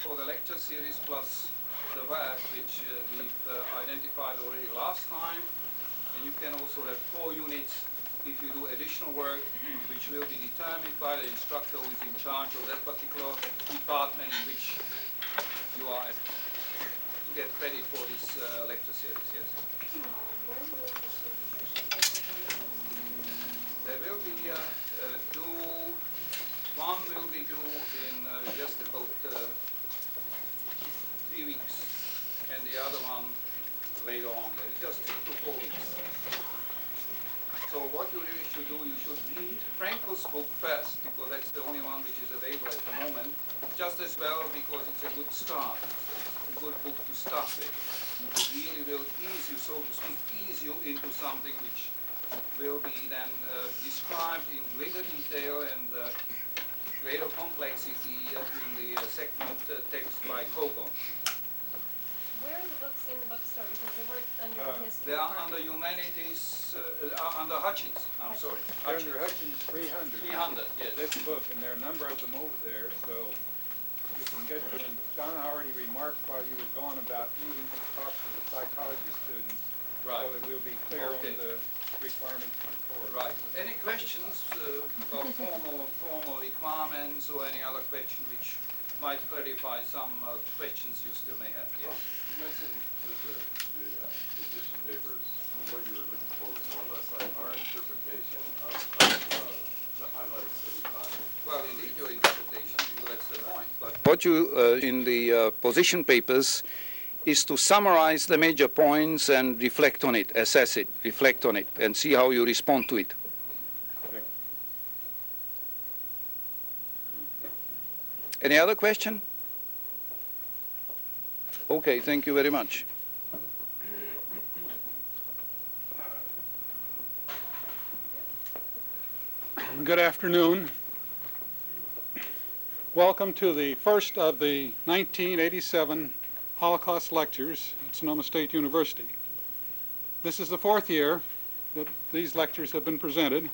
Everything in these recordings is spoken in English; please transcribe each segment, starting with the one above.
for the lecture series plus the work which we've identified already last time. And you can also have 4 units if you do additional work, which will be determined by the instructor who is in charge of that particular department in which you are to get credit for this lecture series, yes? There will be one will be due in just about 3 weeks, and the other one later on, just 2 to 4 weeks. So what you really should do, you should read Frankel's book first, because that's the only one which is available at the moment, just as well because it's a good start. It's a good book to start with. It really will ease you, so to speak, ease you into something which will be then described in greater detail and greater complexity in the second text by Kogon. Where are the books in the bookstore? Because they weren't under the history. They are under humanities, under Hutchins. I'm sorry. Under Hutchins 300. 300, yes. This book, and there are a number of them over there, so you can get. And John already remarked while you were gone about needing to talk to the psychology students, Right. so that we'll be clear Okay. on the requirements for the course. Right. Any questions about formal requirements or any other question which might clarify some questions you still may have? Yes. You mentioned that the edition papers, what you were looking for was more or less like our interpretation of the highlights that we find. Well, indeed, your interpretation, that's the point. But what you, in the position papers, is to summarize the major points and reflect on it, assess it, reflect on it, and see how you respond to it. Any other question? Okay, thank you very much. Good afternoon. Welcome to the first of the 1987 Holocaust lectures at Sonoma State University. This is the 4th year that these lectures have been presented.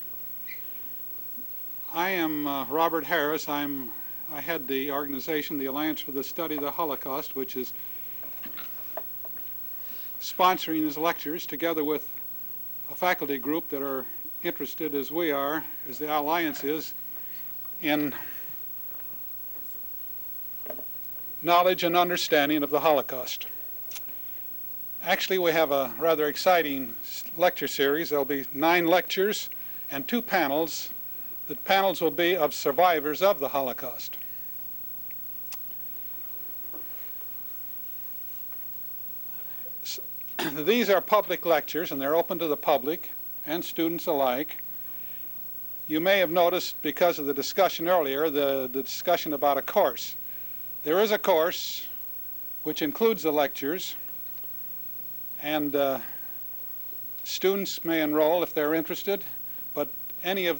I am Robert Harris. I head the organization, the Alliance for the Study of the Holocaust, which is sponsoring these lectures together with a faculty group that are interested, as we are, as the Alliance is, in knowledge and understanding of the Holocaust. Actually, we have a rather exciting lecture series. There'll be 9 lectures and 2 panels. The panels will be of survivors of the Holocaust. These are public lectures, and they're open to the public and students alike. You may have noticed, because of the discussion earlier, the discussion about a course. There is a course which includes the lectures, and students may enroll if they're interested, but any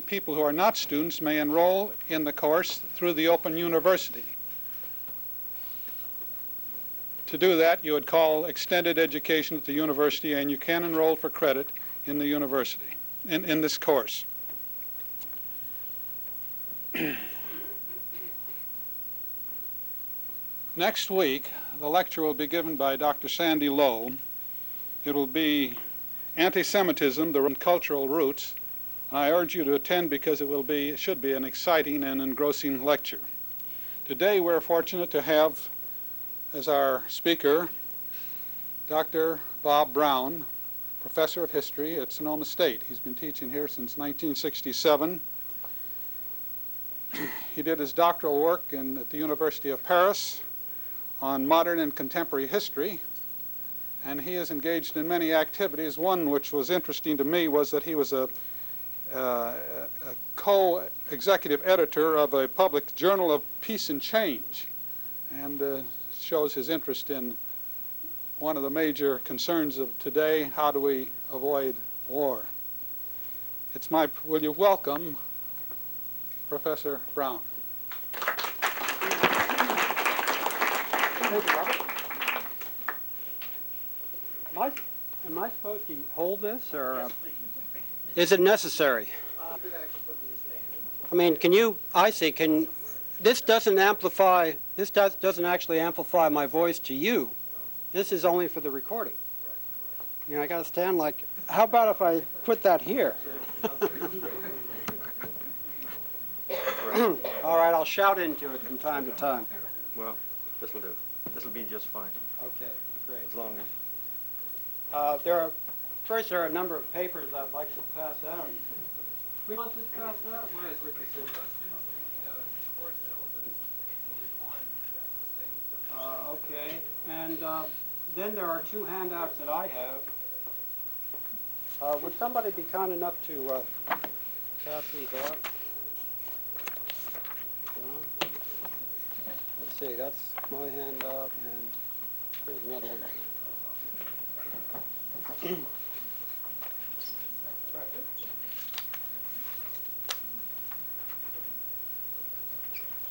people who are not students may enroll in the course through the Open University. To do that, you would call extended education at the university, and you can enroll for credit in the university, in this course. Next week, the lecture will be given by Dr. Sandy Lowe. It will be Anti-Semitism, the Cultural Roots, and I urge you to attend because it should be an exciting and engrossing lecture. Today, we're fortunate to have as our speaker Dr. Bob Brown, professor of history at Sonoma State. He's been teaching here since 1967. He did his doctoral work at the University of Paris on modern and contemporary history, and he is engaged in many activities. One which was interesting to me was that he was a co-executive editor of a public journal of peace and change, and shows his interest in one of the major concerns of today: how do we avoid war? Will you welcome Professor Brown? Thank you, Robert. Am I supposed to hold this, or is it necessary? I mean, this doesn't amplify this doesn't actually amplify my voice to you. This is only for the recording. You know, I got to stand like, how about if I put that here? All right, I'll shout into it from time to time. Well, this will do. This will be just fine, Okay, great. as long as... First, there are a number of papers I'd like to pass out. We want this passed out? Where is Richardson? Okay, and then there are two handouts that I have. Would somebody be kind enough to pass these out? Let's see, that's my handout, and here's another one.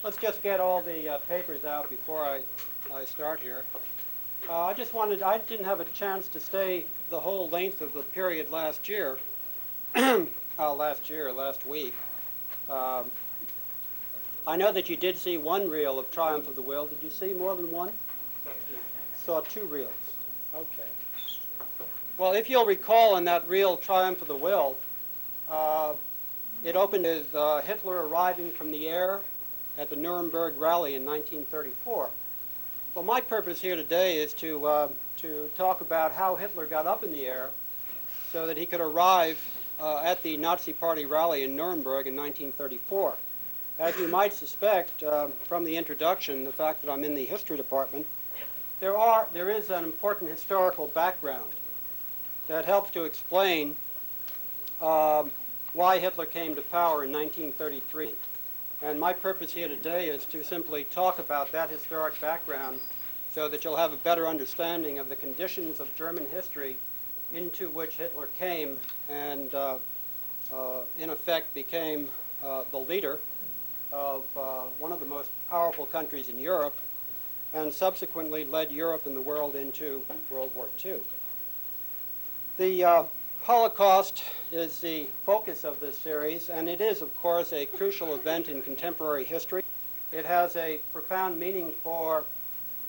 Let's just get all the papers out before I start here. I didn't have a chance to stay the whole length of the period last year, last week. I know that you did see one reel of Triumph of the Will. Did you see more than one? Saw two reels. Okay. Well, if you'll recall in that reel, Triumph of the Will, it opened with Hitler arriving from the air at the Nuremberg rally in 1934. Well, my purpose here today is to talk about how Hitler got up in the air so that he could arrive at the Nazi Party rally in Nuremberg in 1934. As you might suspect from the introduction, the fact that I'm in the history department, there is an important historical background that helps to explain why Hitler came to power in 1933. And my purpose here today is to simply talk about that historic background so that you'll have a better understanding of the conditions of German history into which Hitler came and in effect became the leader of one of the most powerful countries in Europe and subsequently led Europe and the world into World War II. The Holocaust is the focus of this series, and it is, of course, a crucial event in contemporary history. It has a profound meaning for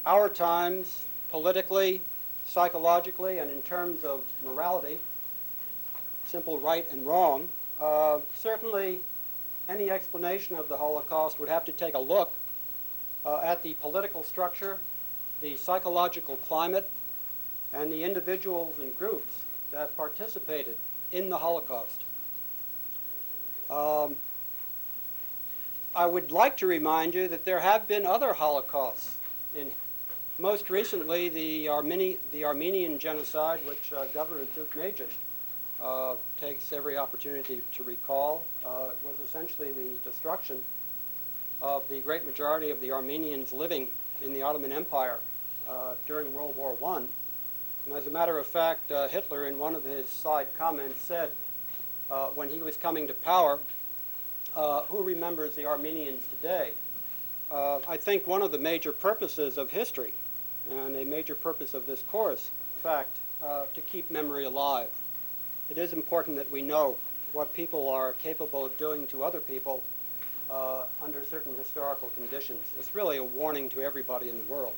our times, politically, psychologically, and in terms of morality, simple right and wrong. Certainly, any explanation of the Holocaust would have to take a look at the political structure, the psychological climate, and the individuals and groups that participated in the Holocaust. I would like to remind you that there have been other Holocausts. Most recently, the Armenian genocide, which Governor Duke Major takes every opportunity to recall, was essentially the destruction of the great majority of the Armenians living in the Ottoman Empire during World War I. And as a matter of fact, Hitler, in one of his side comments, said when he was coming to power, who remembers the Armenians today? I think one of the major purposes of history and a major purpose of this course, in fact, to keep memory alive. It is important that we know what people are capable of doing to other people under certain historical conditions. It's really a warning to everybody in the world.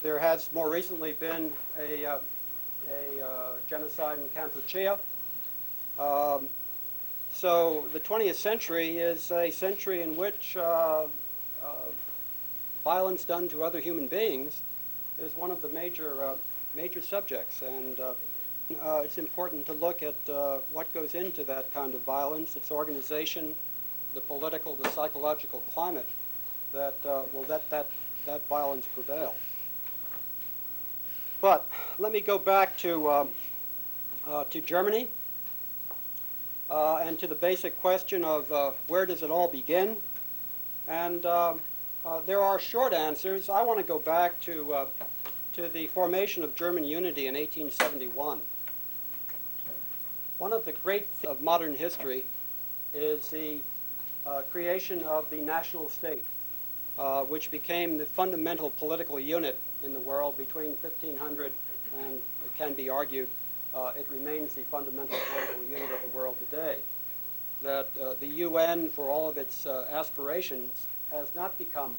There has more recently been a genocide in Kampuchea. So the 20th century is a century in which violence done to other human beings is one of the major subjects, and it's important to look at what goes into that kind of violence, its organization, the political, the psychological climate that will let that violence prevail. But let me go back to Germany and to the basic question of where does it all begin? And there are short answers. I want to go back to the formation of German unity in 1871. One of the great things of modern history is the creation of the national state, which became the fundamental political unit in the world between 1500 and, it can be argued, it remains the fundamental political unit of the world today. That the UN, for all of its aspirations, has not become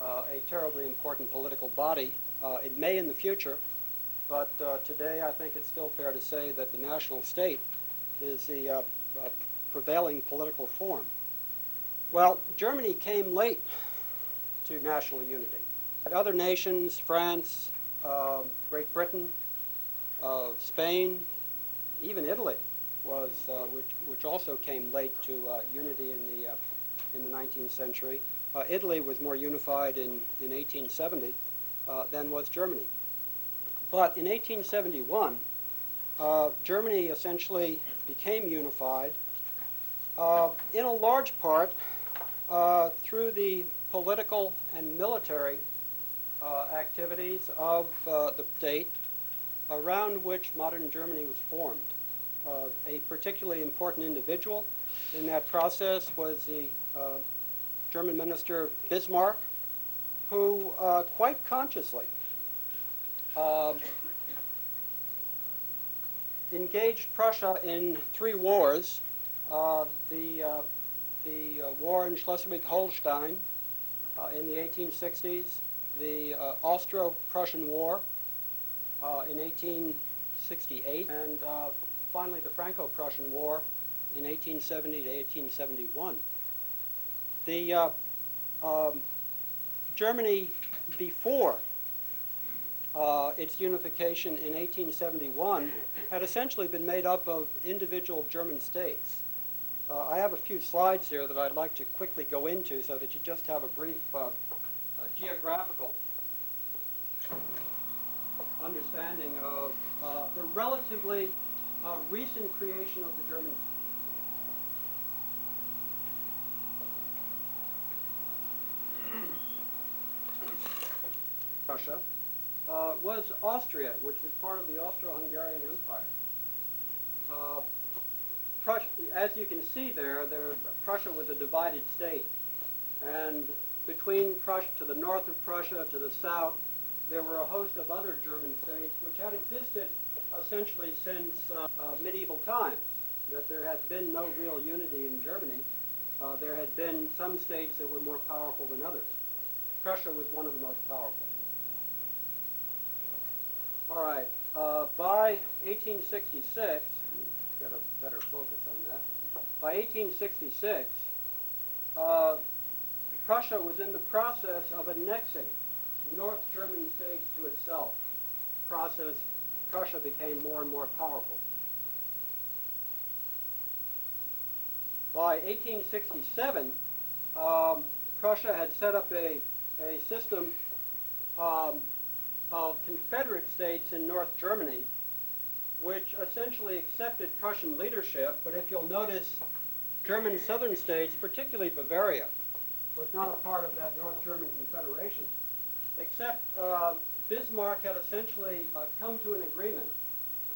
a terribly important political body. It may in the future, but today I think it's still fair to say that the national state is the prevailing political form. Well, Germany came late to national unity. Other nations, France, Great Britain, Spain, even Italy, was which also came late to unity in the 19th century. Italy was more unified in 1870 than was Germany. But in 1871, Germany essentially became unified in a large part through the political and military activities of the state around which modern Germany was formed. A particularly important individual in that process was the German minister Bismarck, who quite consciously engaged Prussia in 3 wars: the war in Schleswig-Holstein in the 1860s, the Austro-Prussian War in 1868, and finally the Franco-Prussian War in 1870 to 1871. The Germany before its unification in 1871 had essentially been made up of individual German states. I have a few slides here that I'd like to quickly go into so that you just have a brief geographical understanding of the relatively recent creation of the German Prussia was Austria, which was part of the Austro-Hungarian Empire. Prussia, as you can see there, Prussia was a divided state, and between Prussia, to the north of Prussia, to the south, there were a host of other German states which had existed essentially since medieval times. That there had been no real unity in Germany. There had been some states that were more powerful than others. Prussia was one of the most powerful. All right, by 1866, get a better focus on that. By 1866, Prussia was in the process of annexing North German states to itself. Prussia became more and more powerful. By 1867, Prussia had set up a system of Confederate states in North Germany, which essentially accepted Prussian leadership, but if you'll notice, German southern states, particularly Bavaria, was not a part of that North German Confederation, except Bismarck had essentially come to an agreement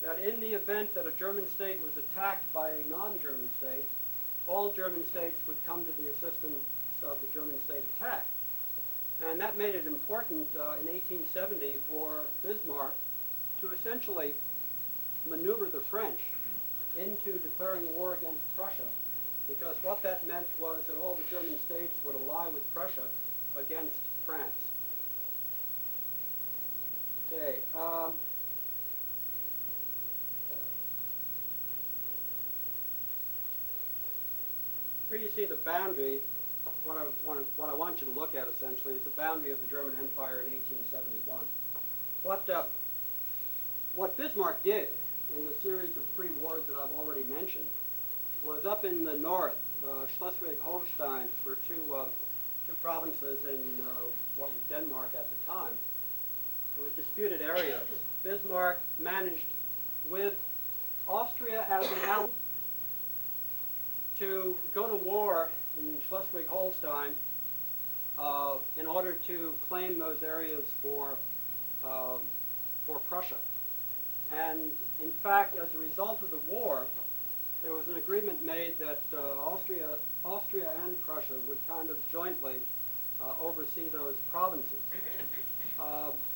that in the event that a German state was attacked by a non-German state, all German states would come to the assistance of the German state attacked. And that made it important in 1870 for Bismarck to essentially maneuver the French into declaring war against Prussia, because what that meant was that all the German states would ally with Prussia against France. Okay. Here you see the boundary. What I want you to look at essentially is the boundary of the German Empire in 1871. What Bismarck did in the series of 3 wars that I've already mentioned was up in the north, Schleswig-Holstein were two provinces in what was Denmark at the time. It was disputed areas. Bismarck managed, with Austria as an ally, to go to war in Schleswig-Holstein in order to claim those areas for Prussia. And in fact, as a result of the war, there was an agreement made that Austria and Prussia would kind of jointly oversee those provinces.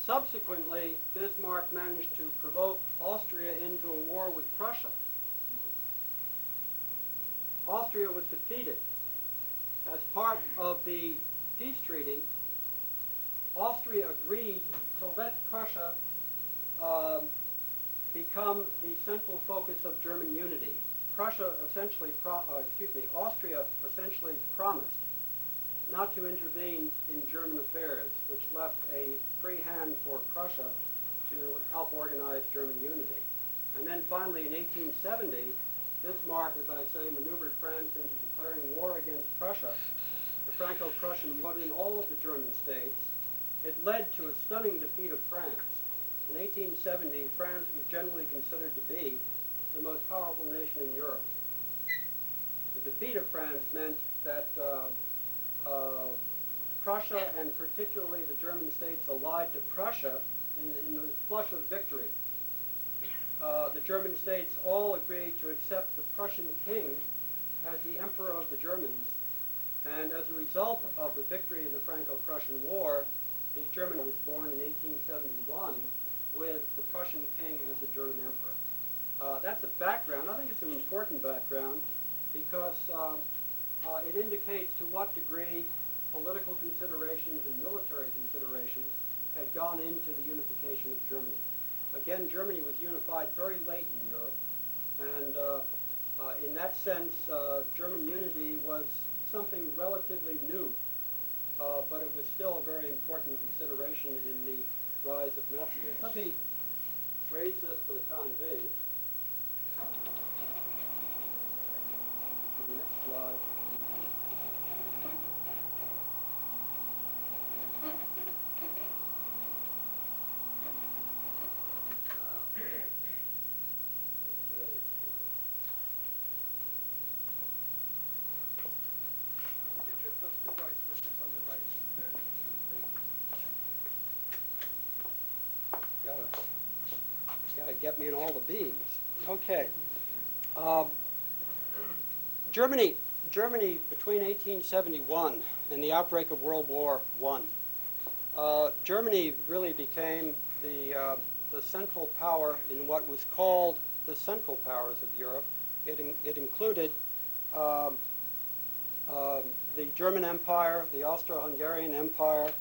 Subsequently, Bismarck managed to provoke Austria into a war with Prussia. Austria was defeated. As part of the peace treaty, Austria agreed to let Prussia become the central focus of German unity. Austria essentially promised not to intervene in German affairs, which left a free hand for Prussia to help organize German unity. And then finally in 1870, Bismarck, as I say, maneuvered France into declaring war against Prussia. The Franco-Prussian won in all of the German states. It led to a stunning defeat of France. In 1870, France was generally considered to be the most powerful nation in Europe. The defeat of France meant that Prussia, and particularly the German states allied to Prussia in the flush of victory. The German states all agreed to accept the Prussian king as the emperor of the Germans, and as a result of the victory in the Franco-Prussian War, the German was born in 1871 with the Prussian king as the German emperor. That's a background. I think it's an important background because it indicates to what degree political considerations and military considerations had gone into the unification of Germany. Again, Germany was unified very late in Europe, and in that sense, German unity was something relatively new, but it was still a very important consideration in the rise of Nazism. Let me raise this for the time being. Next slide. Gotta get me in all the beams. Okay. Germany between 1871 and the outbreak of World War I, Germany really became the central power in what was called the Central Powers of Europe. It included the German Empire, the Austro-Hungarian Empire,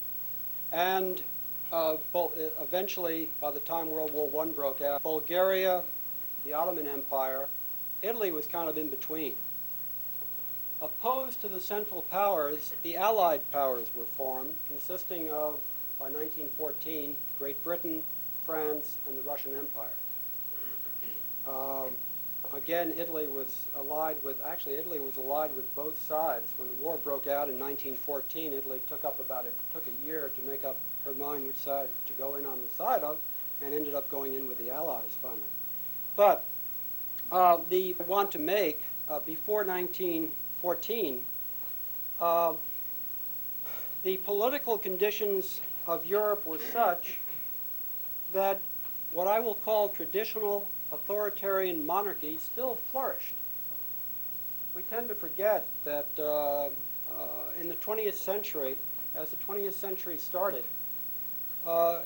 and eventually, by the time World War I broke out, Bulgaria, the Ottoman Empire. Italy was kind of in between. Opposed to the Central Powers, the Allied powers were formed, consisting of, by 1914, Great Britain, France, and the Russian Empire. Again, Italy was allied with both sides. When the war broke out in 1914, Italy took a year to make up her mind which side to go in on the side of, and ended up going in with the Allies finally. But want to make, before 1914, the political conditions of Europe were such that what I will call traditional authoritarian monarchy still flourished. We tend to forget that in the 20th century, as the 20th century started,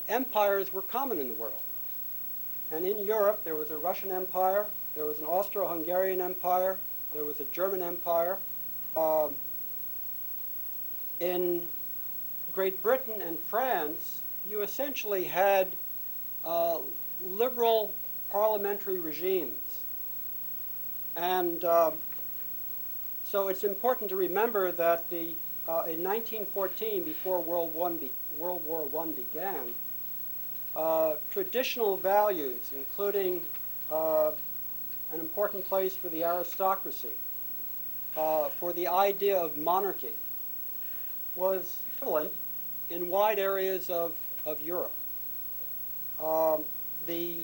empires were common in the world. And in Europe, there was a Russian Empire, there was an Austro-Hungarian Empire, there was a German Empire. In Great Britain and France, you essentially had liberal parliamentary regimes. And so it's important to remember that in 1914, before World War I began, traditional values, including an important place for the aristocracy, for the idea of monarchy, was prevalent in wide areas of Europe. The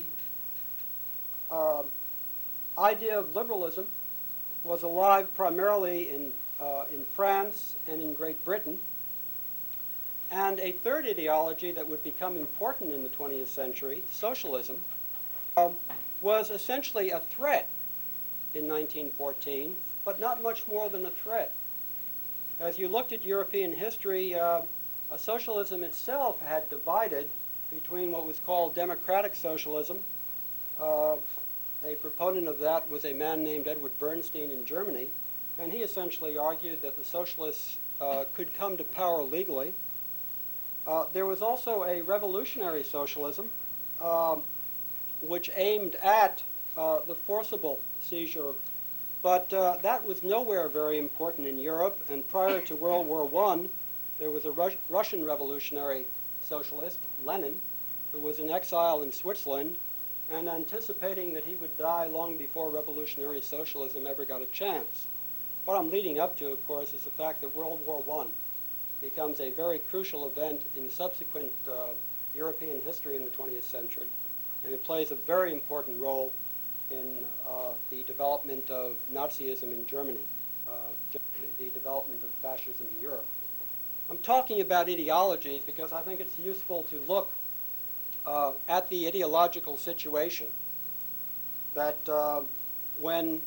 idea of liberalism was alive primarily in France and in Great Britain. And a third ideology that would become important in the 20th century, socialism, was essentially a threat in 1914, but not much more than a threat. As you looked at European history, socialism itself had divided between what was called democratic socialism. A proponent of that was a man named Edward Bernstein in Germany, and he essentially argued that the socialists could come to power legally, There was also a revolutionary socialism which aimed at the forcible seizure, but that was nowhere very important in Europe, and prior to World War I, there was a Russian revolutionary socialist, Lenin, who was in exile in Switzerland, and anticipating that he would die long before revolutionary socialism ever got a chance. What I'm leading up to, of course, is the fact that World War I becomes a very crucial event in subsequent European history in the 20th century, and it plays a very important role in the development of Nazism in Germany, the development of fascism in Europe. I'm talking about ideologies because I think it's useful to look at the ideological situation that when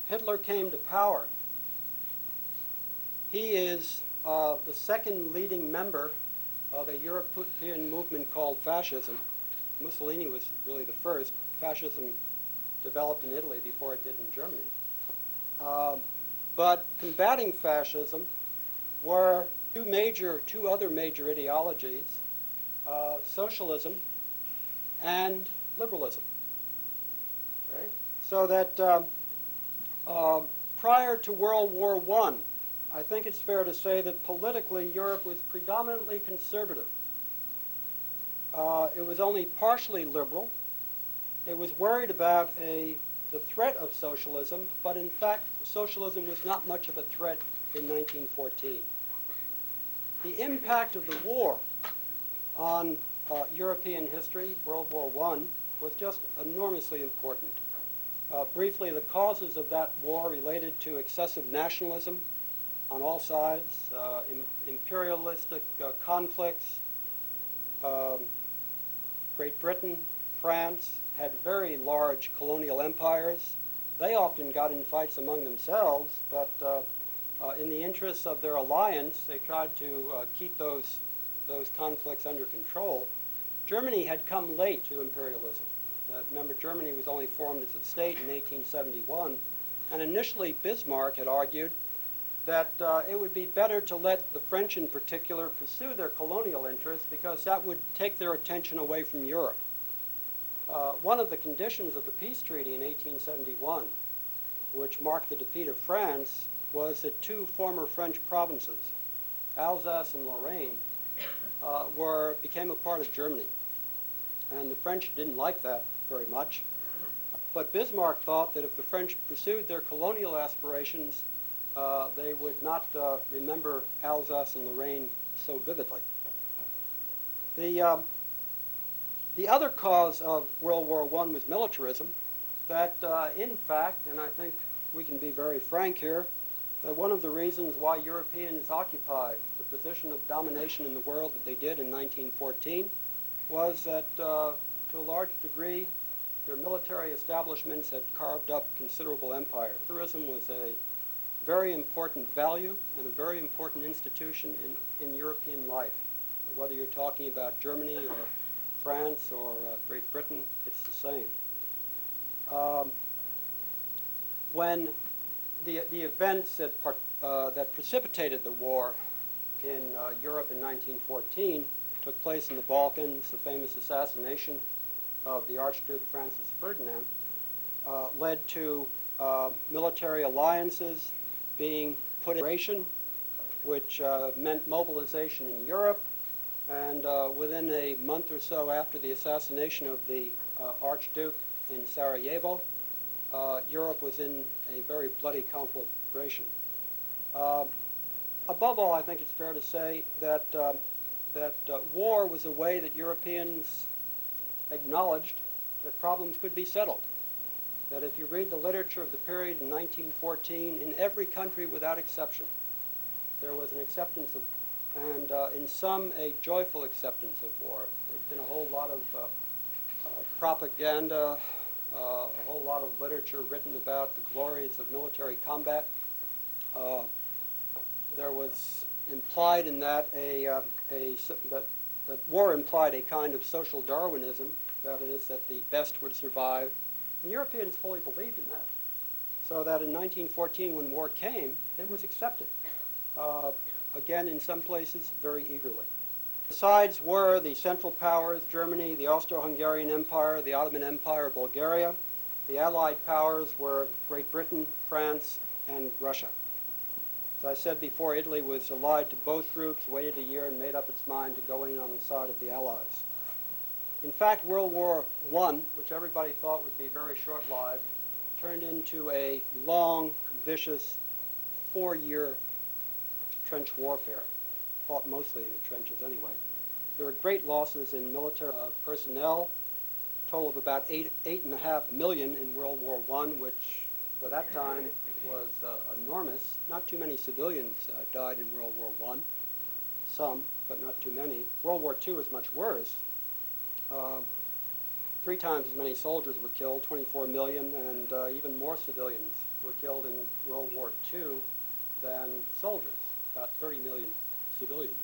Hitler came to power, he is the second leading member of a European movement called fascism. Mussolini was really the first. Fascism developed in Italy before it did in Germany. But combating fascism were two other major ideologies, socialism and liberalism. Okay? So that prior to World War I think it's fair to say that politically Europe was predominantly conservative. It was only partially liberal. It was worried about the threat of socialism, but in fact socialism was not much of a threat in 1914. The impact of the war on European history, World War I, was just enormously important. Briefly, the causes of that war related to excessive nationalism on all sides, imperialistic conflicts. Great Britain, France had very large colonial empires. They often got in fights among themselves, but in the interests of their alliance, they tried to keep those conflicts under control. Germany had come late to imperialism. Remember, Germany was only formed as a state in 1871, and initially Bismarck had argued that it would be better to let the French in particular pursue their colonial interests because that would take their attention away from Europe. One of the conditions of the peace treaty in 1871, which marked the defeat of France, was that two former French provinces, Alsace and Lorraine, became a part of Germany. And the French didn't like that very much. But Bismarck thought that if the French pursued their colonial aspirations, they would not remember Alsace and Lorraine so vividly. The other cause of World War I was militarism, that in fact, and I think we can be very frank here, that one of the reasons why Europeans occupied the position of domination in the world that they did in 1914 was that to a large degree their military establishments had carved up considerable empires. Militarism was a very important value and a very important institution in European life. Whether you're talking about Germany or France or Great Britain, it's the same. When the events that precipitated the war in Europe in 1914 took place in the Balkans, the famous assassination of the Archduke Francis Ferdinand, led to military alliances being put in operation, which meant mobilization in Europe. And within a month or so after the assassination of the Archduke in Sarajevo, Europe was in a very bloody conflagration. Above all, I think it's fair to say that war was a way that Europeans acknowledged that problems could be settled. That if you read the literature of the period in 1914, in every country without exception, there was an acceptance of, and in some, a joyful acceptance of war. There's been a whole lot of propaganda, a whole lot of literature written about the glories of military combat. There was implied in that that war implied a kind of social Darwinism, that is, that the best would survive. And Europeans fully believed in that. So that in 1914, when war came, it was accepted. Again, in some places, very eagerly. The sides were the Central Powers, Germany, the Austro-Hungarian Empire, the Ottoman Empire, Bulgaria. The Allied powers were Great Britain, France, and Russia. As I said before, Italy was allied to both groups, waited a year, and made up its mind to go in on the side of the Allies. In fact, World War I, which everybody thought would be very short-lived, turned into a long, vicious, 4-year trench warfare, fought mostly in the trenches anyway. There were great losses in military personnel, a total of about 8.5 million in World War I, which for that time was enormous. Not too many civilians died in World War I. Some, but not too many. World War II was much worse. 3 times as many soldiers were killed, 24 million, and even more civilians were killed in World War II than soldiers, about 30 million civilians.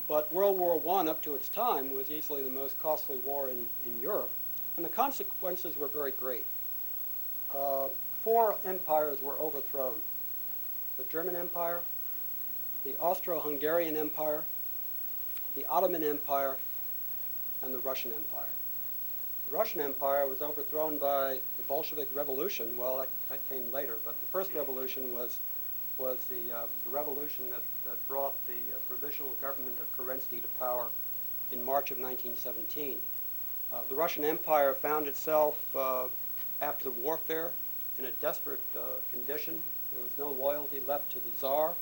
But World War I, up to its time, was easily the most costly war in Europe, and the consequences were very great. 4 empires were overthrown: the German Empire, the Austro-Hungarian Empire, the Ottoman Empire, and the Russian Empire. The Russian Empire was overthrown by the Bolshevik Revolution. Well, that came later, but the first revolution was the revolution that brought the provisional government of Kerensky to power in March of 1917. The Russian Empire found itself, after the warfare, in a desperate condition. There was no loyalty left to the Tsar.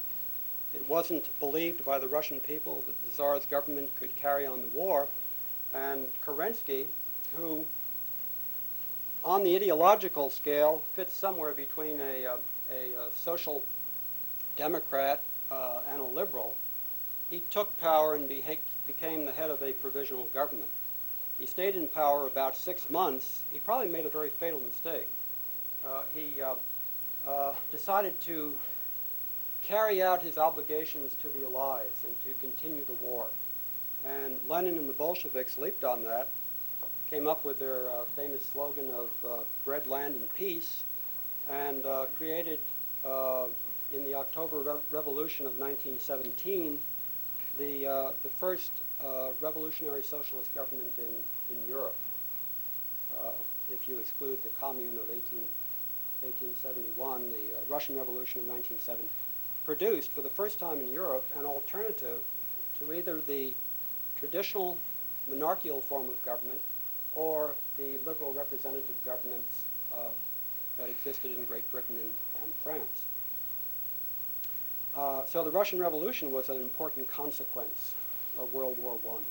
It wasn't believed by the Russian people that the Tsar's government could carry on the war. And Kerensky, who on the ideological scale fits somewhere between a social democrat and a liberal, he took power and became the head of a provisional government. He stayed in power about 6 months. He probably made a very fatal mistake. He decided to carry out his obligations to the Allies and to continue the war. And Lenin and the Bolsheviks leaped on that, came up with their famous slogan of bread, land, and peace, and created, in the October Revolution of 1917, the first revolutionary socialist government in Europe, if you exclude the Commune of 1871. The Russian Revolution of 1917 produced, for the first time in Europe, an alternative to either the traditional monarchical form of government or the liberal representative governments that existed in Great Britain and France. So the Russian Revolution was an important consequence of World War I.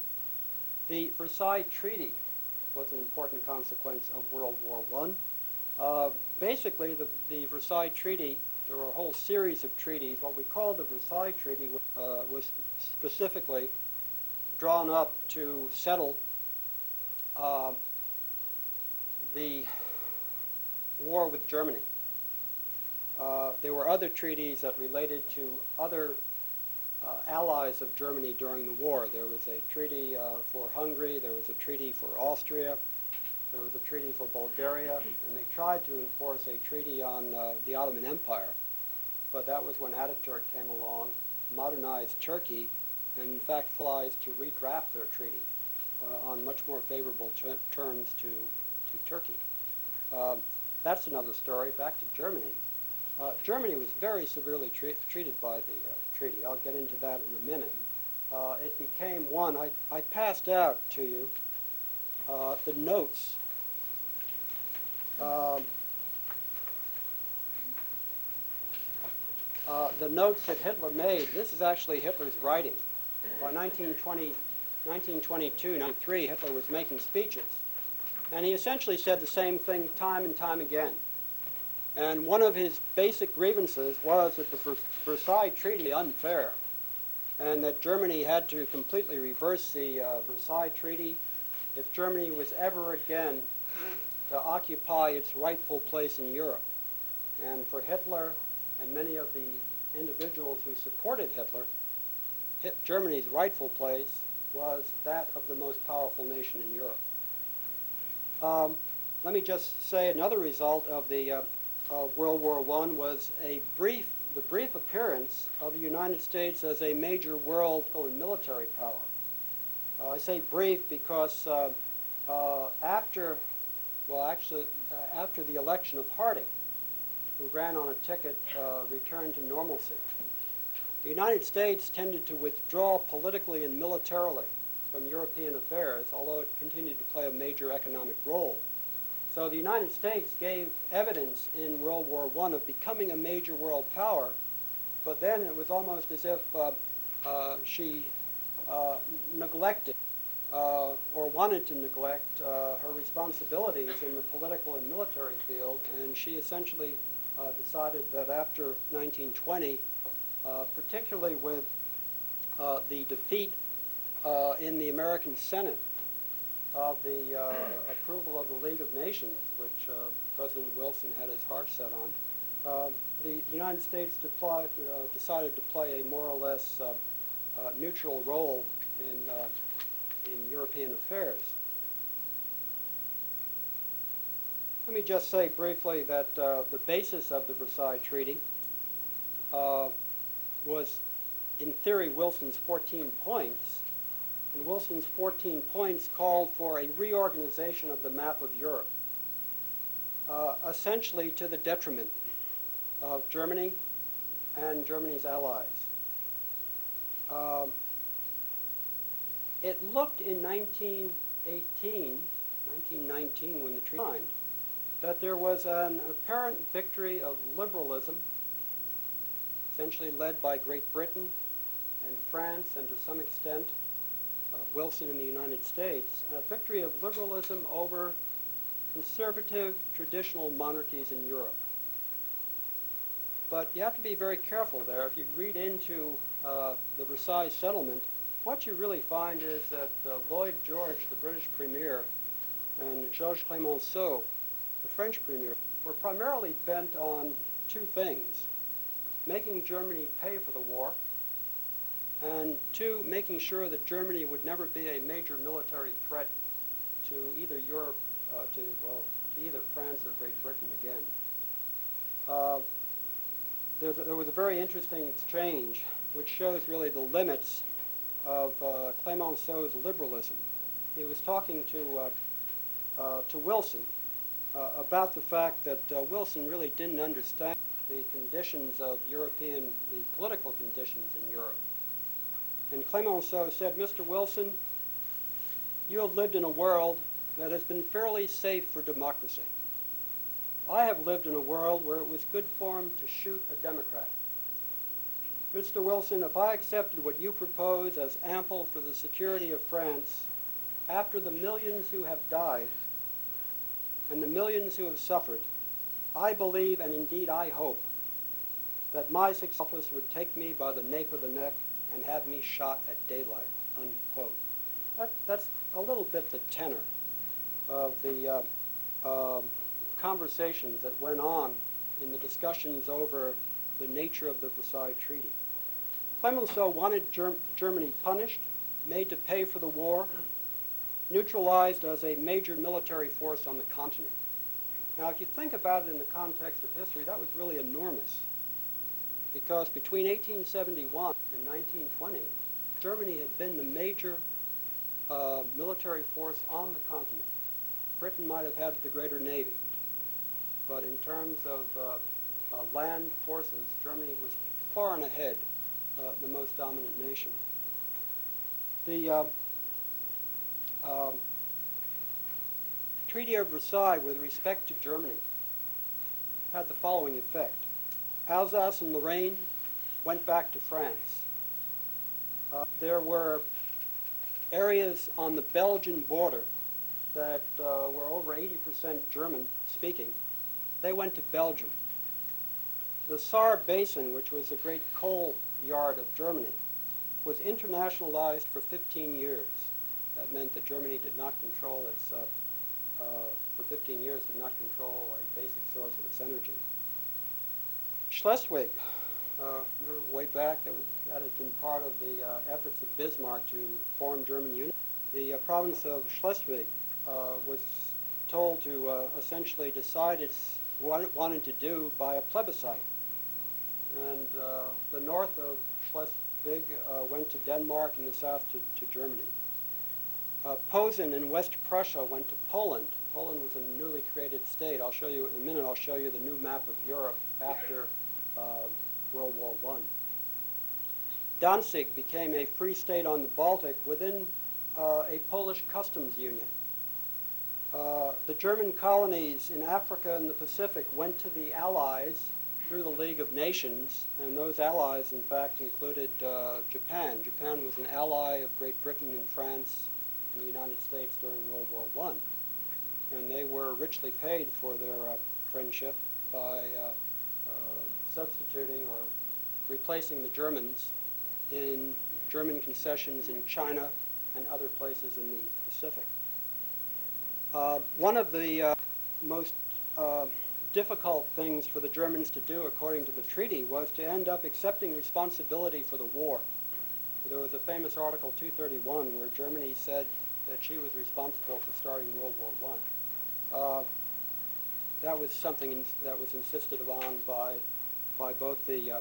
The Versailles Treaty was an important consequence of World War I. Basically, the Versailles Treaty, there were a whole series of treaties. What we call the Versailles Treaty was specifically drawn up to settle the war with Germany. There were other treaties that related to other allies of Germany during the war. There was a treaty for Hungary, there was a treaty for Austria, there was a treaty for Bulgaria, and they tried to enforce a treaty on the Ottoman Empire, but that was when Ataturk came along, modernized Turkey, and in fact flies to redraft their treaty on much more favorable terms to Turkey. That's another story. Back to Germany. Germany was very severely treated by the treaty. I'll get into that in a minute. It became one. I passed out to you the notes. The notes that Hitler made. This is actually Hitler's writing. By 1922, 1923, Hitler was making speeches. And he essentially said the same thing time and time again. And one of his basic grievances was that the Versailles Treaty was unfair, and that Germany had to completely reverse the Versailles Treaty if Germany was ever again to occupy its rightful place in Europe. And for Hitler and many of the individuals who supported Hitler, Germany's rightful place was that of the most powerful nation in Europe. Let me just say another result of the World War I was the brief appearance of the United States as a major world and military power. I say brief because after the election of Harding, who ran on a ticket, returned to normalcy, the United States tended to withdraw politically and militarily from European affairs, although it continued to play a major economic role. So the United States gave evidence in World War I of becoming a major world power, but then it was almost as if she neglected or wanted to neglect her responsibilities in the political and military field, and she essentially decided that after 1920, particularly with the defeat in the American Senate of the approval of the League of Nations, which President Wilson had his heart set on, the United States decided to play a more or less neutral role in European affairs. Let me just say briefly that the basis of the Versailles Treaty was, in theory, Wilson's 14 points. And Wilson's 14 points called for a reorganization of the map of Europe, essentially to the detriment of Germany and Germany's allies. It looked in 1919, when the treaty was signed, that there was an apparent victory of liberalism, essentially led by Great Britain and France, and to some extent Wilson in the United States, a victory of liberalism over conservative traditional monarchies in Europe. But you have to be very careful there. If you read into the Versailles settlement, what you really find is that Lloyd George, the British Premier, and Georges Clemenceau, the French Premier, were primarily bent on two things: making Germany pay for the war, and two, making sure that Germany would never be a major military threat to either Europe, to either France or Great Britain again. There was a very interesting exchange which shows really the limits of Clemenceau's liberalism. He was talking to Wilson about the fact that Wilson really didn't understand the conditions of the political conditions in Europe. And Clemenceau said, "Mr. Wilson, you have lived in a world that has been fairly safe for democracy. I have lived in a world where it was good form to shoot a Democrat. Mr. Wilson, if I accepted what you propose as ample for the security of France, after the millions who have died and the millions who have suffered, I believe, and indeed I hope, that my office would take me by the nape of the neck and have me shot at daylight," unquote. That's a little bit the tenor of the conversations that went on in the discussions over the nature of the Versailles Treaty. Clemenceau wanted Germany punished, made to pay for the war, neutralized as a major military force on the continent. Now, if you think about it in the context of history, that was really enormous, because between 1871 and 1920, Germany had been the major military force on the continent. Britain might have had the greater navy, but in terms of land forces, Germany was far and ahead the most dominant nation. The Treaty of Versailles with respect to Germany had the following effect. Alsace and Lorraine went back to France. There were areas on the Belgian border that were over 80% German speaking. They went to Belgium. The Saar Basin, which was a great coal yard of Germany, was internationalized for 15 years. That meant that Germany did not control for 15 years, did not control a basic source of its energy. Schleswig, way back, that had been part of the efforts of Bismarck to form German unity. The province of Schleswig was told to essentially decide what it wanted to do by a plebiscite. And the north of Schleswig went to Denmark and the south to Germany. Posen in West Prussia went to Poland. Poland was a newly created state. I'll show you in a minute. I'll show you the new map of Europe after World War I. Danzig became a free state on the Baltic within a Polish customs union. The German colonies in Africa and the Pacific went to the Allies through the League of Nations, and those allies, in fact, included Japan. Japan was an ally of Great Britain and France and the United States during World War I, and they were richly paid for their friendship by substituting or replacing the Germans in German concessions in China and other places in the Pacific. One of the most difficult things for the Germans to do, according to the treaty, was to end up accepting responsibility for the war. There was a famous Article 231 where Germany said that she was responsible for starting World War I. That was something that was insisted upon by both the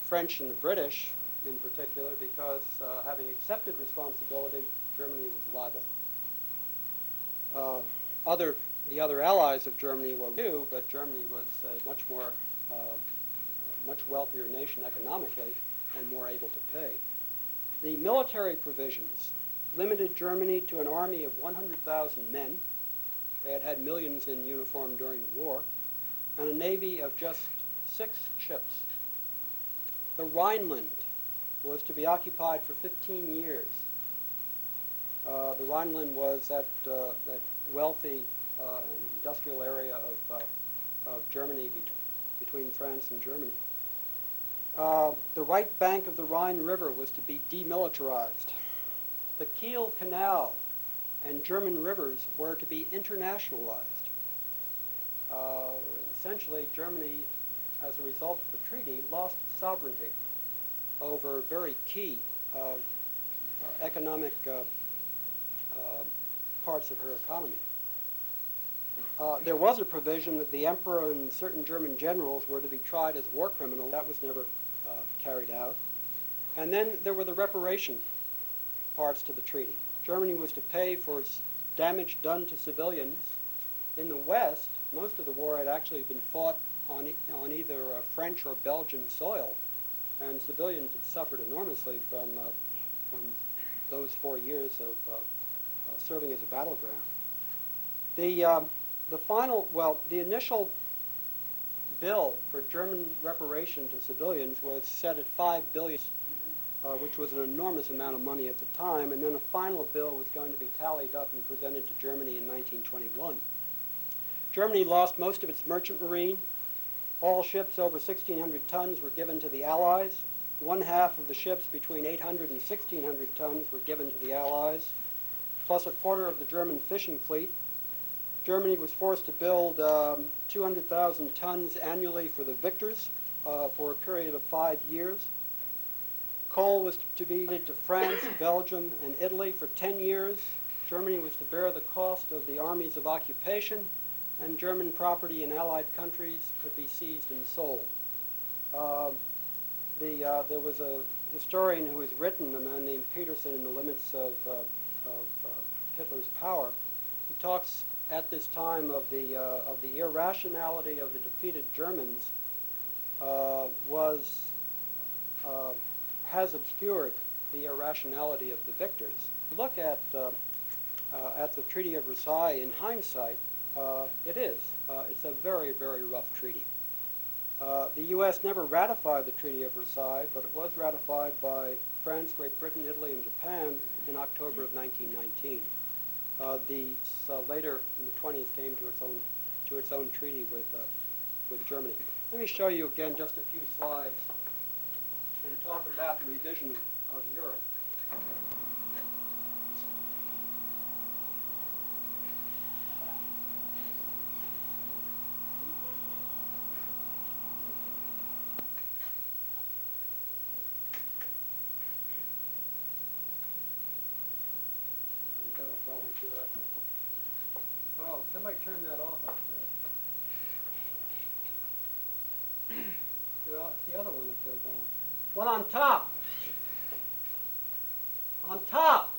French and the British in particular, because having accepted responsibility, Germany was liable. The other allies of Germany were too, but Germany was a much wealthier nation economically and more able to pay. The military provisions limited Germany to an army of 100,000 men. They had had millions in uniform during the war, and a navy of just 6 ships. The Rhineland was to be occupied for 15 years. The Rhineland was that wealthy industrial area of Germany between France and Germany. The right bank of the Rhine River was to be demilitarized. The Kiel Canal and German rivers were to be internationalized. Essentially, Germany, as a result of the treaty, lost sovereignty over very key economic parts of her economy. There was a provision that the emperor and certain German generals were to be tried as war criminals. That was never carried out. And then there were the reparation parts to the treaty. Germany was to pay for damage done to civilians. In the West, most of the war had actually been fought on either French or Belgian soil, and civilians had suffered enormously from those 4 years of serving as a battleground. The initial bill for German reparation to civilians was set at $5 billion, which was an enormous amount of money at the time, and then a final bill was going to be tallied up and presented to Germany in 1921. Germany lost most of its merchant marine. All ships over 1,600 tons were given to the Allies. One half of the ships between 800 and 1,600 tons were given to the Allies, plus a quarter of the German fishing fleet. Germany was forced to build 200,000 tons annually for the victors for a period of 5 years. Coal was to be added to France, Belgium, and Italy for 10 years. Germany was to bear the cost of the armies of occupation, and German property in Allied countries could be seized and sold. There was a historian who has written, a man named Peterson, in The Limits of Hitler's Power. He talks at this time of the irrationality of the defeated Germans has obscured the irrationality of the victors. Look at the Treaty of Versailles in hindsight. It's a very, very rough treaty. The U.S. never ratified the Treaty of Versailles, but it was ratified by France, Great Britain, Italy, and Japan in October of 1919. Later in the 20s came to its own treaty with Germany. Let me show you again just a few slides and talk about the revision of Europe. Oh, somebody turn that off up there. The other one that goes on. One on top. On top.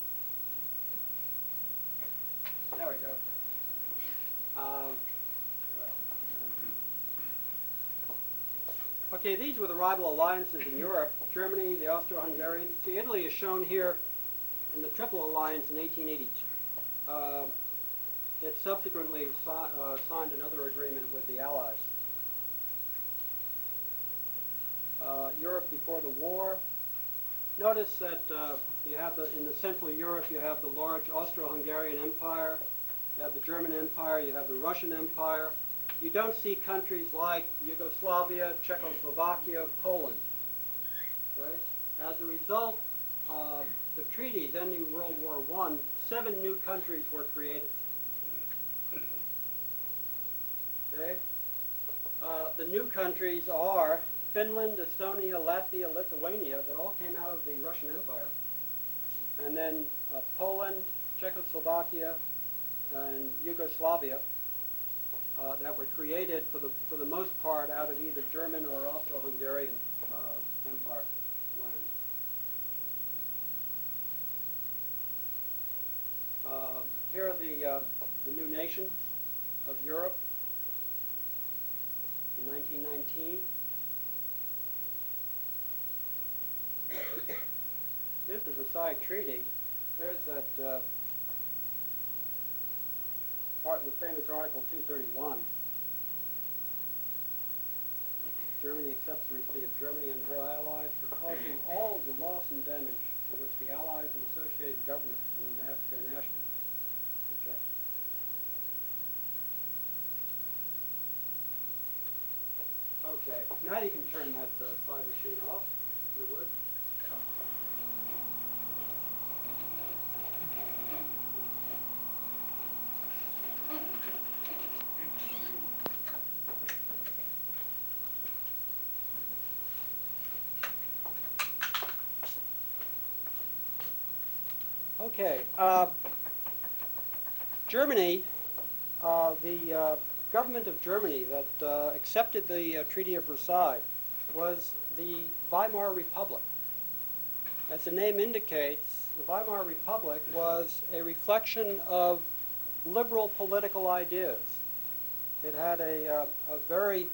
Okay, these were the rival alliances in Europe. Germany, the Austro-Hungarian. See, Italy is shown here in the Triple Alliance in 1882. It subsequently signed another agreement with the Allies. Europe before the war. Notice that you have in the Central Europe, you have the large Austro-Hungarian Empire, you have the German Empire, you have the Russian Empire. You don't see countries like Yugoslavia, Czechoslovakia, Poland. Okay? As a result of the treaties ending World War I, 7 new countries were created. Okay? The new countries are Finland, Estonia, Latvia, Lithuania, that all came out of the Russian Empire. And then Poland, Czechoslovakia, and Yugoslavia that were created for the most part out of either German or Austro-Hungarian empire land. Here are the new nations of Europe in 1919. Here's the Versailles Treaty. There's that the famous Article 231. Germany accepts the responsibility of Germany and her allies for causing all the loss and damage to which the allies and associated governments and their national objectives. Okay, now you can turn that slide machine off, if you would. Okay, Germany, the government of Germany that accepted the Treaty of Versailles was the Weimar Republic. As the name indicates, the Weimar Republic was a reflection of liberal political ideas. It had a very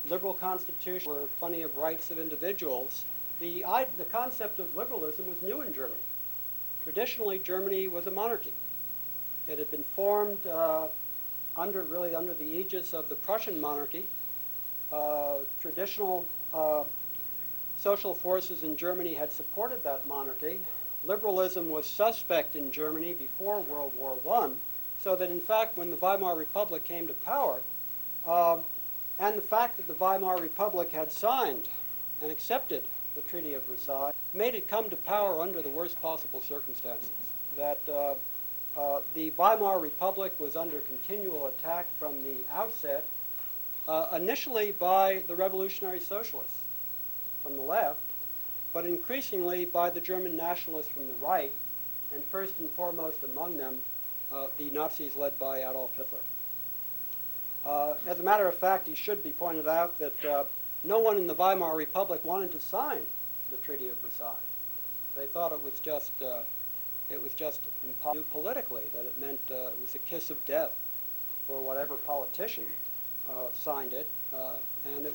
liberal constitution with plenty of rights of individuals. The concept of liberalism was new in Germany. Traditionally, Germany was a monarchy. It had been formed under the aegis of the Prussian monarchy. Traditional social forces in Germany had supported that monarchy. Liberalism was suspect in Germany before World War I, so that in fact when the Weimar Republic came to power, and the fact that the Weimar Republic had signed and accepted the Treaty of Versailles made it come to power under the worst possible circumstances. That the Weimar Republic was under continual attack from the outset, initially by the revolutionary socialists from the left, but increasingly by the German nationalists from the right, and first and foremost among them, the Nazis led by Adolf Hitler. As a matter of fact, it should be pointed out that no one in the Weimar Republic wanted to sign the Treaty of Versailles. They thought it was just impossible politically, that it meant it was a kiss of death for whatever politician signed it, and it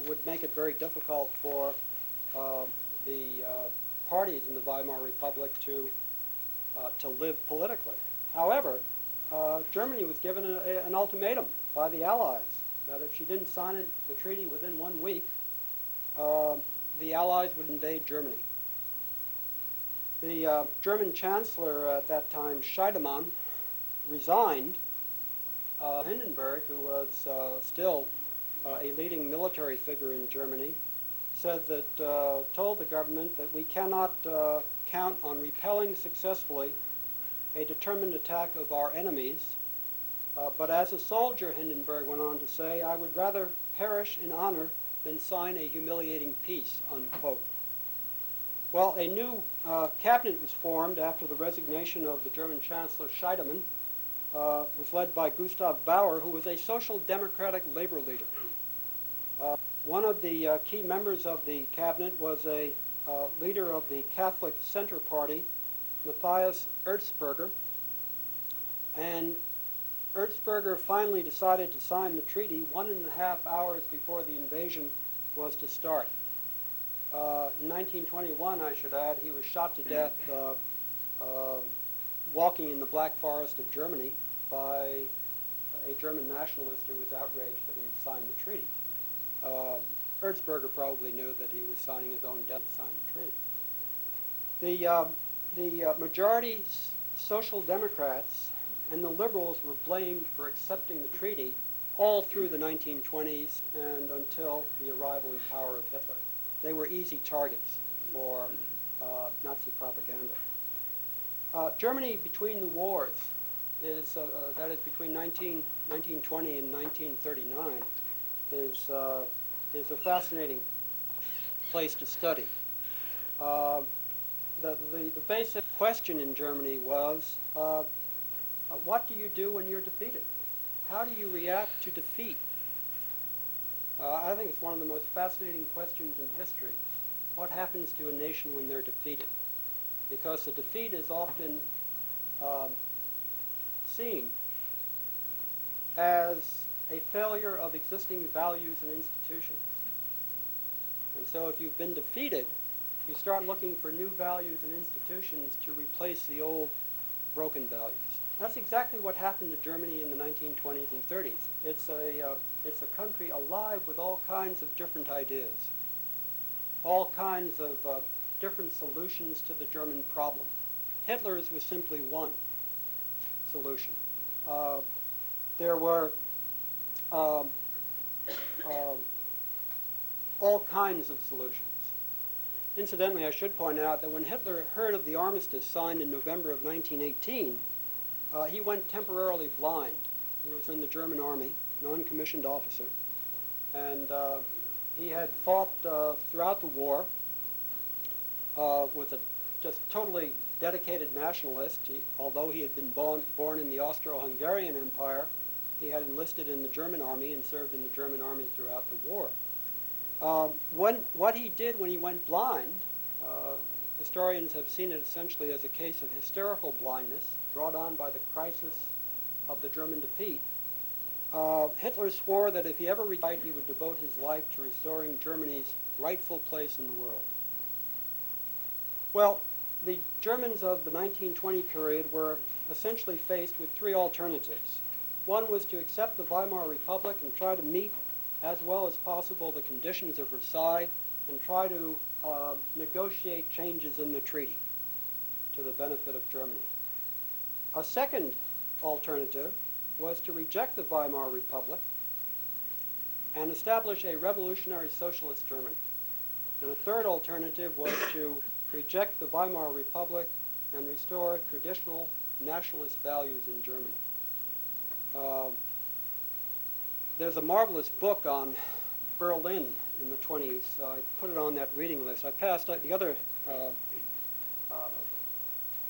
would make it very difficult for the parties in the Weimar Republic to live politically. However, Germany was given an ultimatum by the Allies that if she didn't sign the treaty within 1 week, the Allies would invade Germany. The German Chancellor at that time, Scheidemann, resigned. Hindenburg, who was still a leading military figure in Germany, said that, told the government that we cannot count on repelling successfully a determined attack of our enemies. But as a soldier, Hindenburg went on to say, I would rather perish in honor than sign a humiliating peace, unquote. Well, a new cabinet was formed after the resignation of the German Chancellor Scheidemann, was led by Gustav Bauer, who was a social democratic labor leader. One of the key members of the cabinet was a leader of the Catholic Center Party, Matthias Erzberger, and Erzberger finally decided to sign the treaty 1.5 hours before the invasion was to start. In 1921, I should add, he was shot to death walking in the Black Forest of Germany by a German nationalist who was outraged that he had signed the treaty. Erzberger probably knew that he was signing his own death to sign the treaty. The majority Social Democrats and the Liberals were blamed for accepting the treaty all through the 1920s and until the arrival in power of Hitler. They were easy targets for Nazi propaganda. Germany between the wars, that is between 1920 and 1939, is a fascinating place to study. The basic question in Germany was, what do you do when you're defeated? How do you react to defeat? I think it's one of the most fascinating questions in history. What happens to a nation when they're defeated? Because the defeat is often seen as a failure of existing values and institutions. And so if you've been defeated, you start looking for new values and institutions to replace the old broken values. That's exactly what happened to Germany in the 1920s and 30s. It's a country alive with all kinds of different ideas, all kinds of different solutions to the German problem. Hitler's was simply one solution. There were all kinds of solutions. Incidentally, I should point out that when Hitler heard of the armistice signed in November of 1918, he went temporarily blind. He was in the German army, non-commissioned officer, and he had fought throughout the war, was a just totally dedicated nationalist. Although he had been born in the Austro-Hungarian Empire, he had enlisted in the German army and served in the German army throughout the war. What he did when he went blind, historians have seen it essentially as a case of hysterical blindness brought on by the crisis of the German defeat. Hitler swore that if he ever retired, he would devote his life to restoring Germany's rightful place in the world. Well, the Germans of the 1920 period were essentially faced with three alternatives. One was to accept the Weimar Republic and try to meet as well as possible the conditions of Versailles and try to negotiate changes in the treaty to the benefit of Germany. A second alternative was to reject the Weimar Republic and establish a revolutionary socialist Germany. And a third alternative was to reject the Weimar Republic and restore traditional nationalist values in Germany. There's a marvelous book on Berlin in the 20s. I put it on that reading list. I passed out the other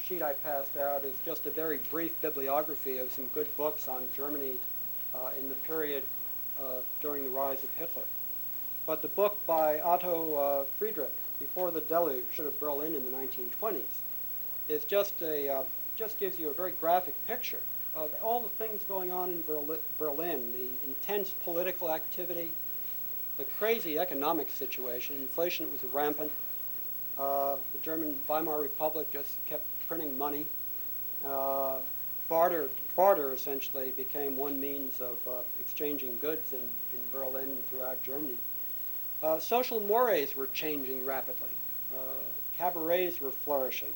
sheet I passed out is just a very brief bibliography of some good books on Germany in the period during the rise of Hitler. But the book by Otto Friedrich, Before the Deluge of Berlin in the 1920s, is just gives you a very graphic picture of all the things going on in Berlin, the intense political activity, the crazy economic situation. Inflation was rampant. The German Weimar Republic just kept printing money. Barter essentially became one means of exchanging goods in Berlin and throughout Germany. Social mores were changing rapidly. Cabarets were flourishing.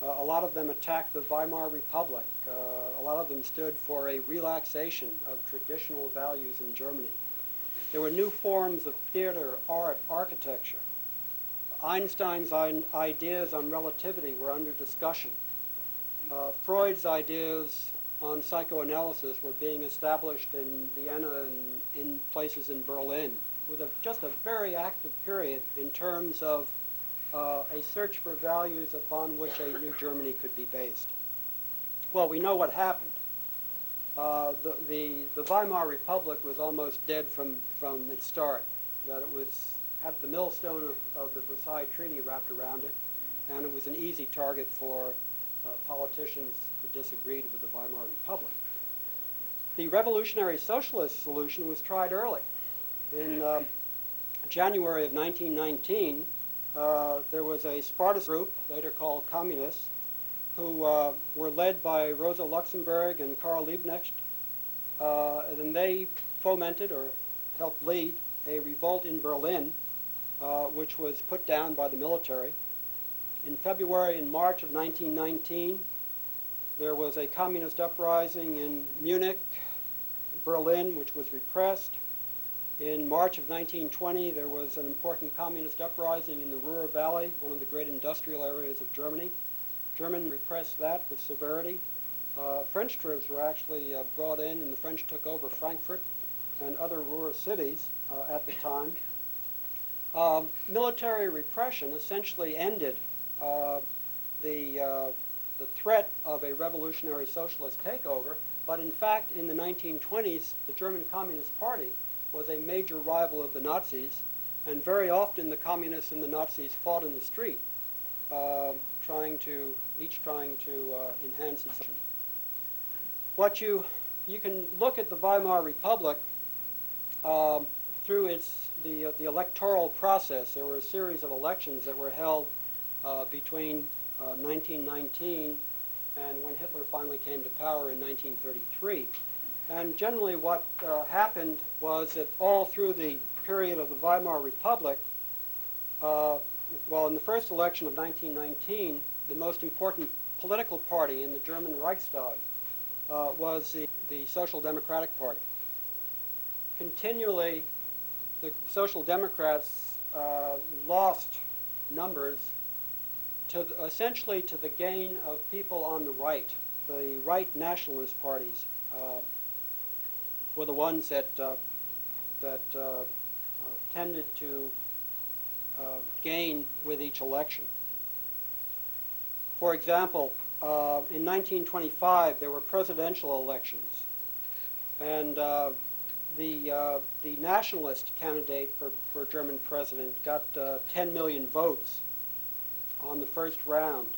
A lot of them attacked the Weimar Republic. A lot of them stood for a relaxation of traditional values in Germany. There were new forms of theater, art, architecture. Einstein's ideas on relativity were under discussion. Freud's ideas on psychoanalysis were being established in Vienna and in places in Berlin, with just a very active period in terms of a search for values upon which a new Germany could be based. Well, we know what happened. The Weimar Republic was almost dead from its start, that it had the millstone of the Versailles Treaty wrapped around it, and it was an easy target for politicians who disagreed with the Weimar Republic. the revolutionary socialist solution was tried early. In January of 1919, there was a Spartacus group, later called Communists, who were led by Rosa Luxemburg and Karl Liebknecht, and they fomented or helped lead a revolt in Berlin, which was put down by the military. In February and March of 1919, there was a communist uprising in Munich, Berlin, which was repressed. In March of 1920, there was an important communist uprising in the Ruhr Valley, one of the great industrial areas of Germany. Germany repressed that with severity. French troops were actually brought in, and the French took over Frankfurt and other Ruhr cities at the time. Military repression essentially ended the threat of a revolutionary socialist takeover, but in fact, in the 1920s, the German Communist Party was a major rival of the Nazis, and very often the communists and the Nazis fought in the street, each trying to enhance its action. What you can look at the Weimar Republic through the electoral process. There were a series of elections that were held between 1919 and when Hitler finally came to power in 1933. And generally what happened was that all through the period of the Weimar Republic, in the first election of 1919, the most important political party in the German Reichstag was the Social Democratic Party. Continually, the Social Democrats lost numbers essentially to the gain of people on the right. The right nationalist parties were the ones that tended to gain with each election. For example, in 1925 there were presidential elections, and the nationalist candidate for German president got 10 million votes on the first round,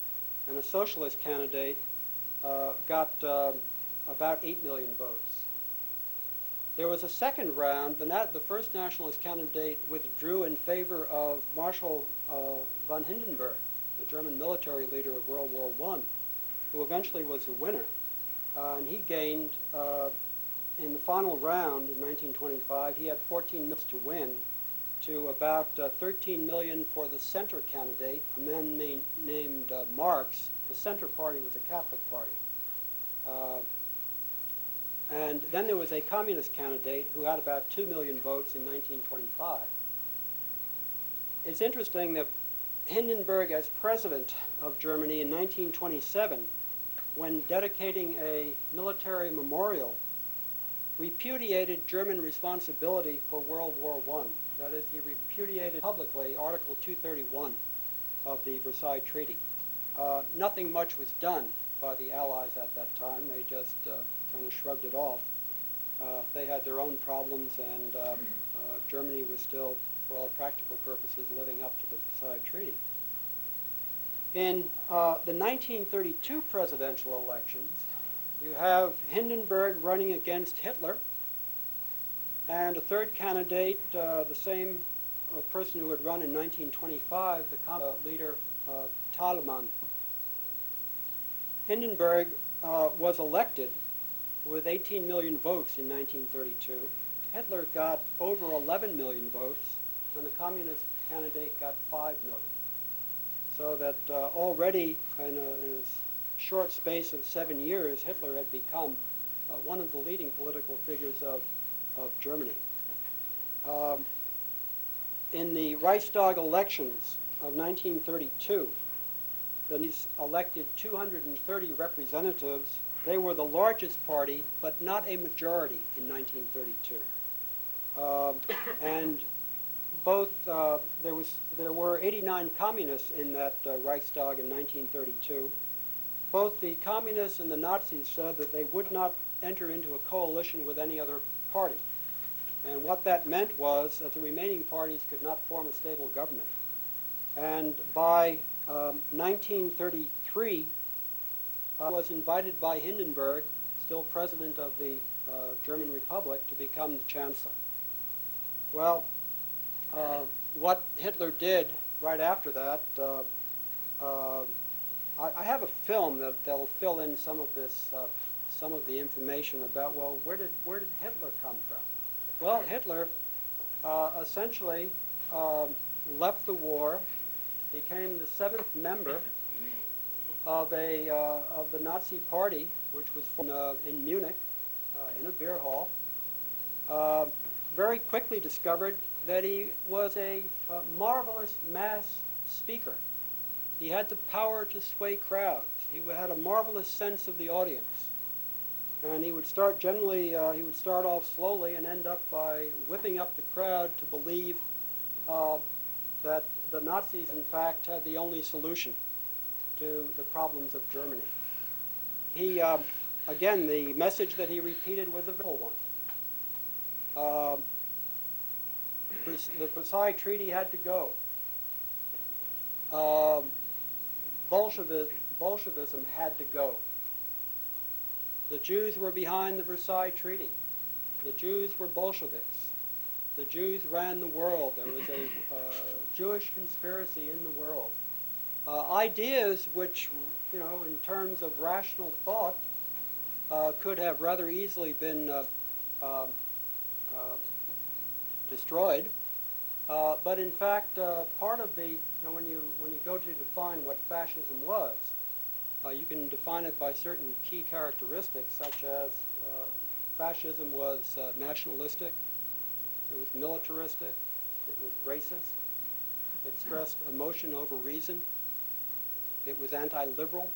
and a socialist candidate got about 8 million votes. There was a second round. The first nationalist candidate withdrew in favor of Marshal von Hindenburg, the German military leader of World War I, who eventually was the winner. And he gained, in the final round in 1925, he had 14 million to win, to about 13 million for the center candidate, a man named Marx. The center party was a Catholic party. And then there was a communist candidate who had about 2 million votes in 1925. It's interesting that Hindenburg, as president of Germany in 1927, when dedicating a military memorial, repudiated German responsibility for World War I. That is, he repudiated publicly Article 231 of the Versailles Treaty. Nothing much was done by the Allies at that time. They just kind of shrugged it off. They had their own problems, and Germany was still, for all practical purposes, living up to the Versailles Treaty. In the 1932 presidential elections, you have Hindenburg running against Hitler, and a third candidate, the same person who had run in 1925, the leader Thälmann. Hindenburg was elected with 18 million votes in 1932. Hitler got over 11 million votes, and the communist candidate got 5 million. So that already in a short space of 7 years, Hitler had become one of the leading political figures of Germany. In the Reichstag elections of 1932, these elected 230 representatives. They were the largest party, but not a majority in 1932. And both there were 89 communists in that Reichstag in 1932. Both the communists and the Nazis said that they would not enter into a coalition with any other party. And what that meant was that the remaining parties could not form a stable government. And by 1933, was invited by Hindenburg, still president of the German Republic to become the chancellor. Well, what Hitler did right after that, I have a film that'll fill in some of this, some of the information about, well, where did Hitler come from? Well, Hitler essentially left the war, became the 7th member of the Nazi Party, which was in Munich, in a beer hall. Very quickly discovered that he was a marvelous mass speaker. He had the power to sway crowds. He had a marvelous sense of the audience. And he would start he would start off slowly and end up by whipping up the crowd to believe that the Nazis, in fact, had the only solution to the problems of Germany. He, again, the message that he repeated was a simple one. The Versailles Treaty had to go. Bolshevism had to go. The Jews were behind the Versailles Treaty. The Jews were Bolsheviks. The Jews ran the world. There was a Jewish conspiracy in the world. Ideas which, you know, in terms of rational thought, could have rather easily been destroyed. But in fact, part of the, you know, when you go to define what fascism was, you can define it by certain key characteristics, such as fascism was nationalistic, it was militaristic, it was racist, it stressed emotion over reason, it was anti-liberal,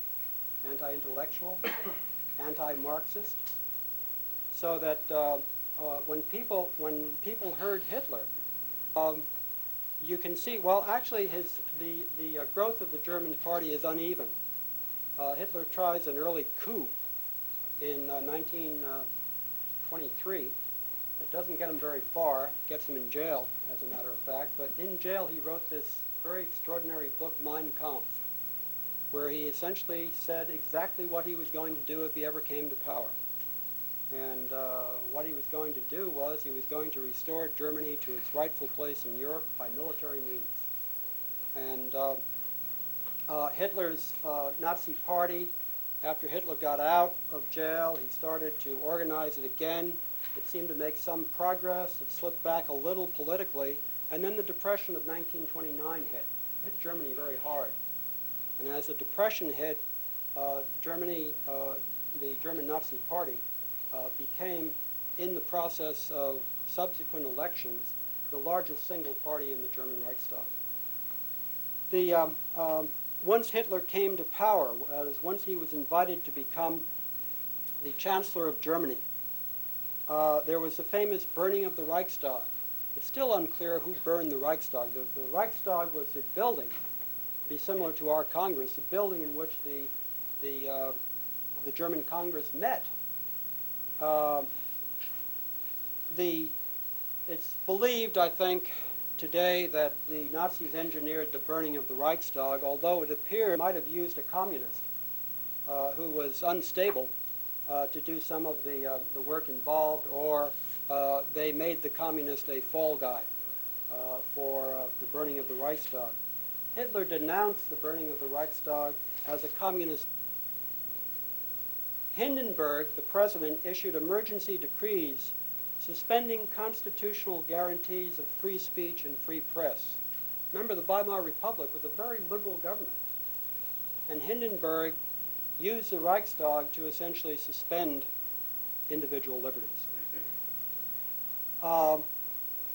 anti-intellectual, anti-Marxist. So that when people heard Hitler, you can see, well, actually the growth of the German party is uneven. Hitler tries an early coup in 1923. It doesn't get him very far, gets him in jail, as a matter of fact, but in jail he wrote this very extraordinary book, Mein Kampf, where he essentially said exactly what he was going to do if he ever came to power. And what he was going to do was he was going to restore Germany to its rightful place in Europe by military means. And Hitler's Nazi Party, after Hitler got out of jail, he started to organize it again. It seemed to make some progress. It slipped back a little politically. And then the Depression of 1929 hit Germany very hard. And as the Depression hit, Germany, the German Nazi Party, became, in the process of subsequent elections, the largest single party in the German Reichstag. Once Hitler came to power, once he was invited to become the Chancellor of Germany, there was the famous burning of the Reichstag. It's still unclear who burned the Reichstag. The Reichstag was a building, to be similar to our Congress, a building in which the German Congress met. It's believed, I think, today that the Nazis engineered the burning of the Reichstag, although it appears they might have used a communist who was unstable to do some of the work involved, or they made the communist a fall guy for the burning of the Reichstag. Hitler denounced the burning of the Reichstag as a communist. Hindenburg, the president, issued emergency decrees suspending constitutional guarantees of free speech and free press. Remember, the Weimar Republic was a very liberal government. And Hindenburg used the Reichstag to essentially suspend individual liberties.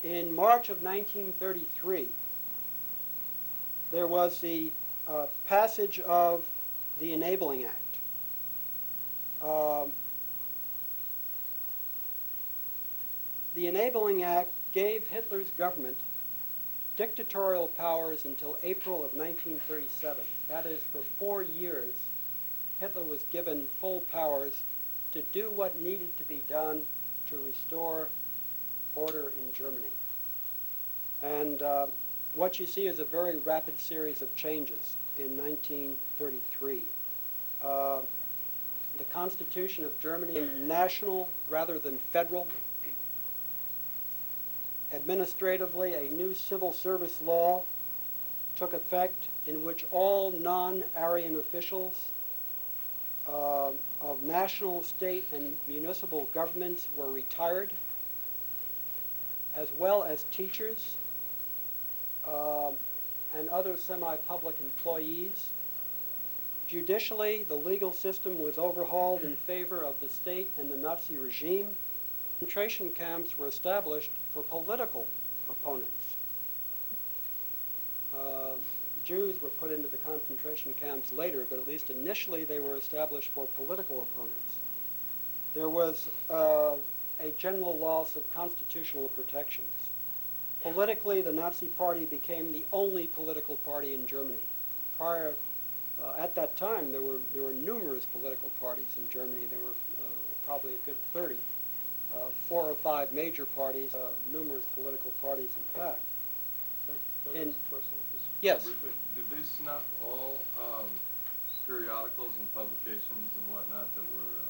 In March of 1933, there was the passage of the Enabling Act. The Enabling Act gave Hitler's government dictatorial powers until April of 1937. That is, for 4 years, Hitler was given full powers to do what needed to be done to restore order in Germany. And what you see is a very rapid series of changes in 1933. the Constitution of Germany national rather than federal. Administratively, a new civil service law took effect in which all non-Aryan officials of national, state, and municipal governments were retired, as well as teachers and other semi-public employees. Judicially, the legal system was overhauled in favor of the state and the Nazi regime. Concentration camps were established for political opponents. Jews were put into the concentration camps later, but at least initially they were established for political opponents. There was a general loss of constitutional protections. Politically, the Nazi Party became the only political party in Germany. At that time, there were numerous political parties in Germany. There were probably a good 30. 4 or 5 major parties, numerous political parties, in fact. Can I ask a question? Just Yes. briefly? Did they snuff all periodicals and publications and whatnot that were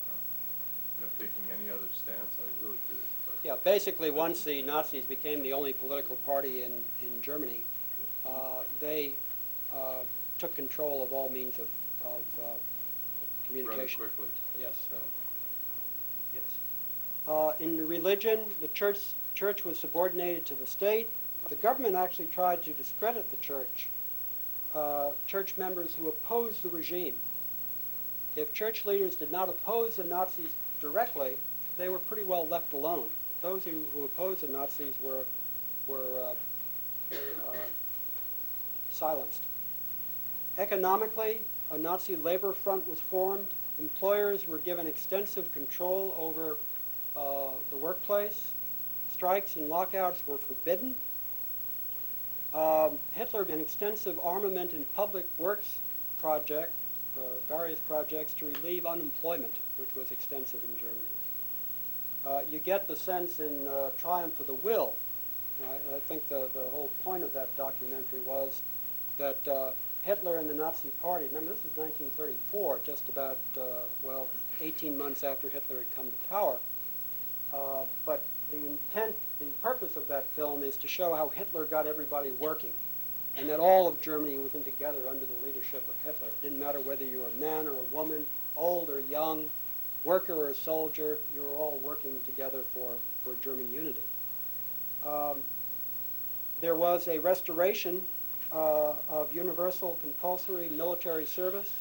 taking any other stance? I was really curious about that. Yeah, basically, once the Nazis became the only political party in Germany, they took control of all means of communication. Rather quickly. Yes. So, Yes. In religion, the church was subordinated to the state. The government actually tried to discredit the church. Church members who opposed the regime. If church leaders did not oppose the Nazis directly, they were pretty well left alone. Those who opposed the Nazis were silenced. Economically, a Nazi labor front was formed. Employers were given extensive control over the workplace. Strikes and lockouts were forbidden. Hitler had an extensive armament and public works project, various projects to relieve unemployment, which was extensive in Germany. You get the sense in Triumph of the Will. I think the whole point of that documentary was that Hitler and the Nazi Party, remember this was 1934, just about, 18 months after Hitler had come to power. But the purpose of that film is to show how Hitler got everybody working, and that all of Germany was in together under the leadership of Hitler. It didn't matter whether you were a man or a woman, old or young, worker or a soldier, you were all working together for German unity. There was a restoration of universal compulsory military service,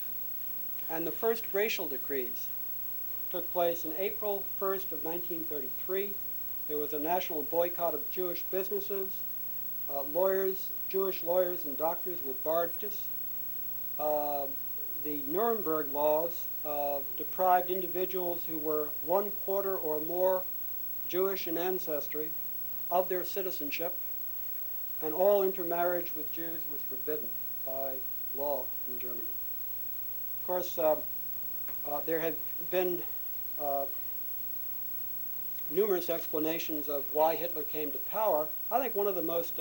and the first racial decrees took place in April 1st of 1933. There was a national boycott of Jewish businesses. Jewish lawyers and doctors were barred. The Nuremberg laws deprived individuals who were 1/4 or more Jewish in ancestry of their citizenship, and all intermarriage with Jews was forbidden by law in Germany. Of course, there have been numerous explanations of why Hitler came to power. I think one of the most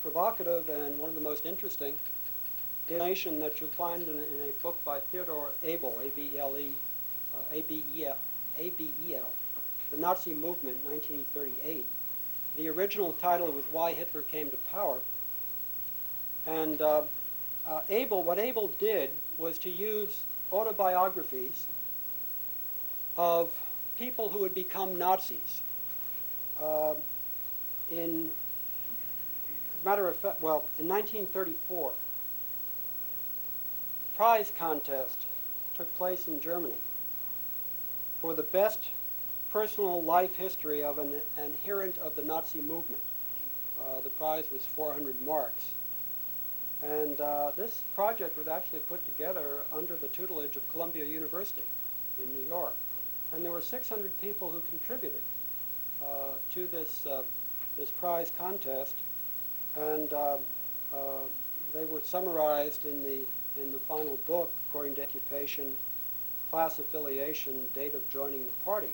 provocative and one of the most interesting explanation that you'll find in a book by Theodor Abel, A-B-E-L, The Nazi Movement, 1938. The original title was Why Hitler Came to Power. And what Abel did was to use autobiographies of people who had become Nazis. In 1934, a prize contest took place in Germany for the best personal life history of an adherent of the Nazi movement. The prize was 400 marks. And this project was actually put together under the tutelage of Columbia University in New York. And there were 600 people who contributed to this prize contest, and they were summarized in the final book according to occupation, class affiliation, date of joining the party.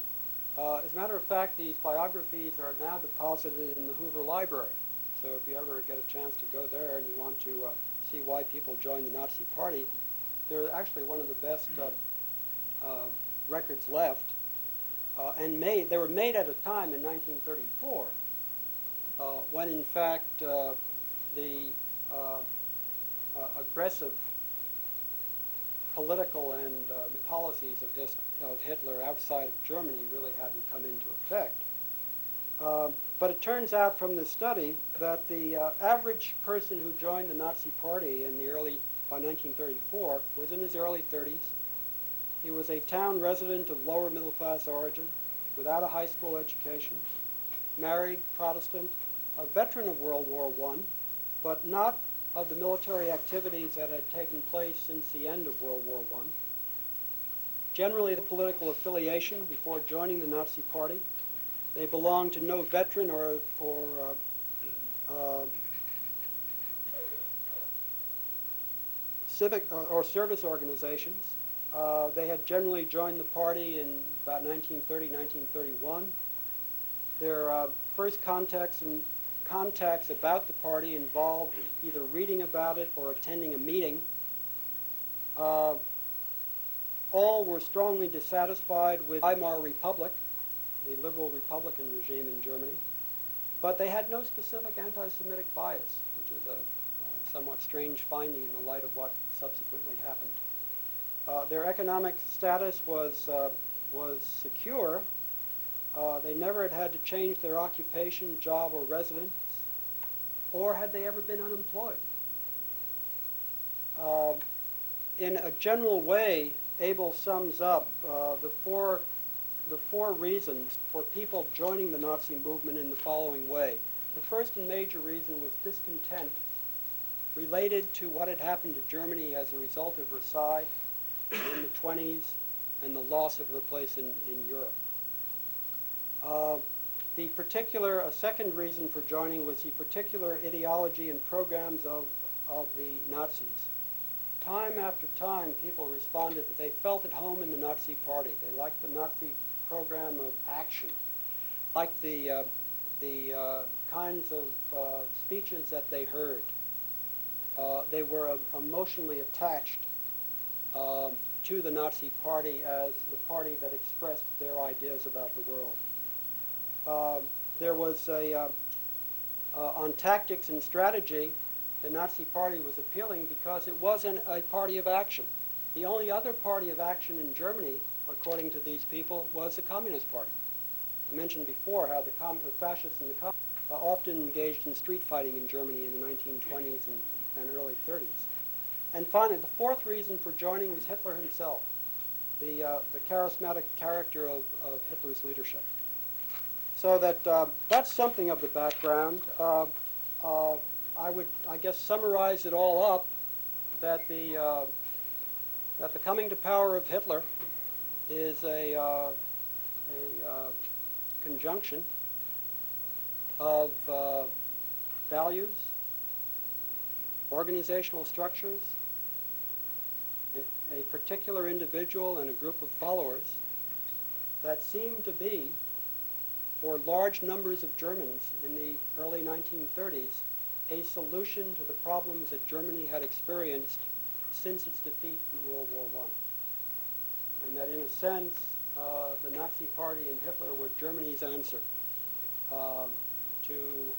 As a matter of fact, these biographies are now deposited in the Hoover Library. So if you ever get a chance to go there and you want to see why people joined the Nazi Party, they're actually one of the best records left, and they were made at a time in 1934 when in fact the aggressive political and the policies of Hitler outside of Germany really hadn't come into effect. But it turns out from this study that the average person who joined the Nazi Party by 1934 was in his early 30s. He was a town resident of lower middle class origin, without a high school education, married, Protestant, a veteran of World War I, but not of the military activities that had taken place since the end of World War I. Generally, the political affiliation before joining the Nazi Party. They belonged to no veteran or civic or service organizations. They had generally joined the party in about 1930, 1931. Their first contacts about the party involved either reading about it or attending a meeting. All were strongly dissatisfied with Weimar Republic, the liberal Republican regime in Germany, but they had no specific anti-Semitic bias, which is a somewhat strange finding in the light of what subsequently happened. Their economic status was secure. They never had to change their occupation, job, or residence, or had they ever been unemployed. In a general way, Abel sums up the four reasons for people joining the Nazi movement in the following way. The first and major reason was discontent related to what had happened to Germany as a result of Versailles in the 20s and the loss of her place in Europe. A second reason for joining was the particular ideology and programs of the Nazis. Time after time, people responded that they felt at home in the Nazi Party. They liked the Nazi program of action, liked the kinds of speeches that they heard. They were emotionally attached to the Nazi Party as the party that expressed their ideas about the world. There was on tactics and strategy, the Nazi Party was appealing because it wasn't a party of action. The only other party of action in Germany, according to these people, was the Communist Party. I mentioned before how the fascists and the communists often engaged in street fighting in Germany in the 1920s and early 30s. And finally, the fourth reason for joining was Hitler himself, the charismatic character of Hitler's leadership. So that's something of the background. I would, I guess, summarize it all up that the coming to power of Hitler is a conjunction of values, organizational structures, a particular individual and a group of followers that seemed to be, for large numbers of Germans in the early 1930s, a solution to the problems that Germany had experienced since its defeat in World War I. And that in a sense, the Nazi Party and Hitler were Germany's answer to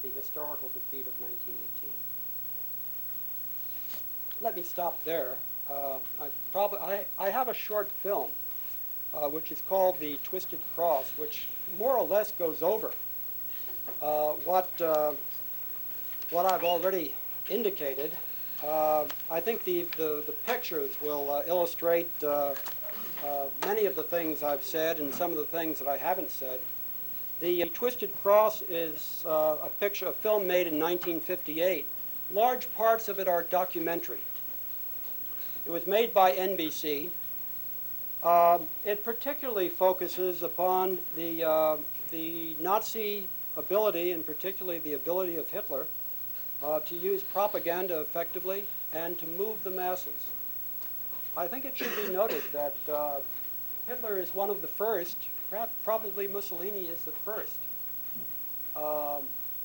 the historical defeat of 1918. Let me stop there. I have a short film which is called The Twisted Cross, which more or less goes over what I've already indicated. I think the pictures will illustrate many of the things I've said and some of the things that I haven't said. The Twisted Cross is a film made in 1958. Large parts of it are documentary. It was made by NBC. It particularly focuses upon the Nazi ability, and particularly the ability of Hitler, to use propaganda effectively and to move the masses. I think it should be noted that Hitler is one of the first, perhaps probably Mussolini is the first,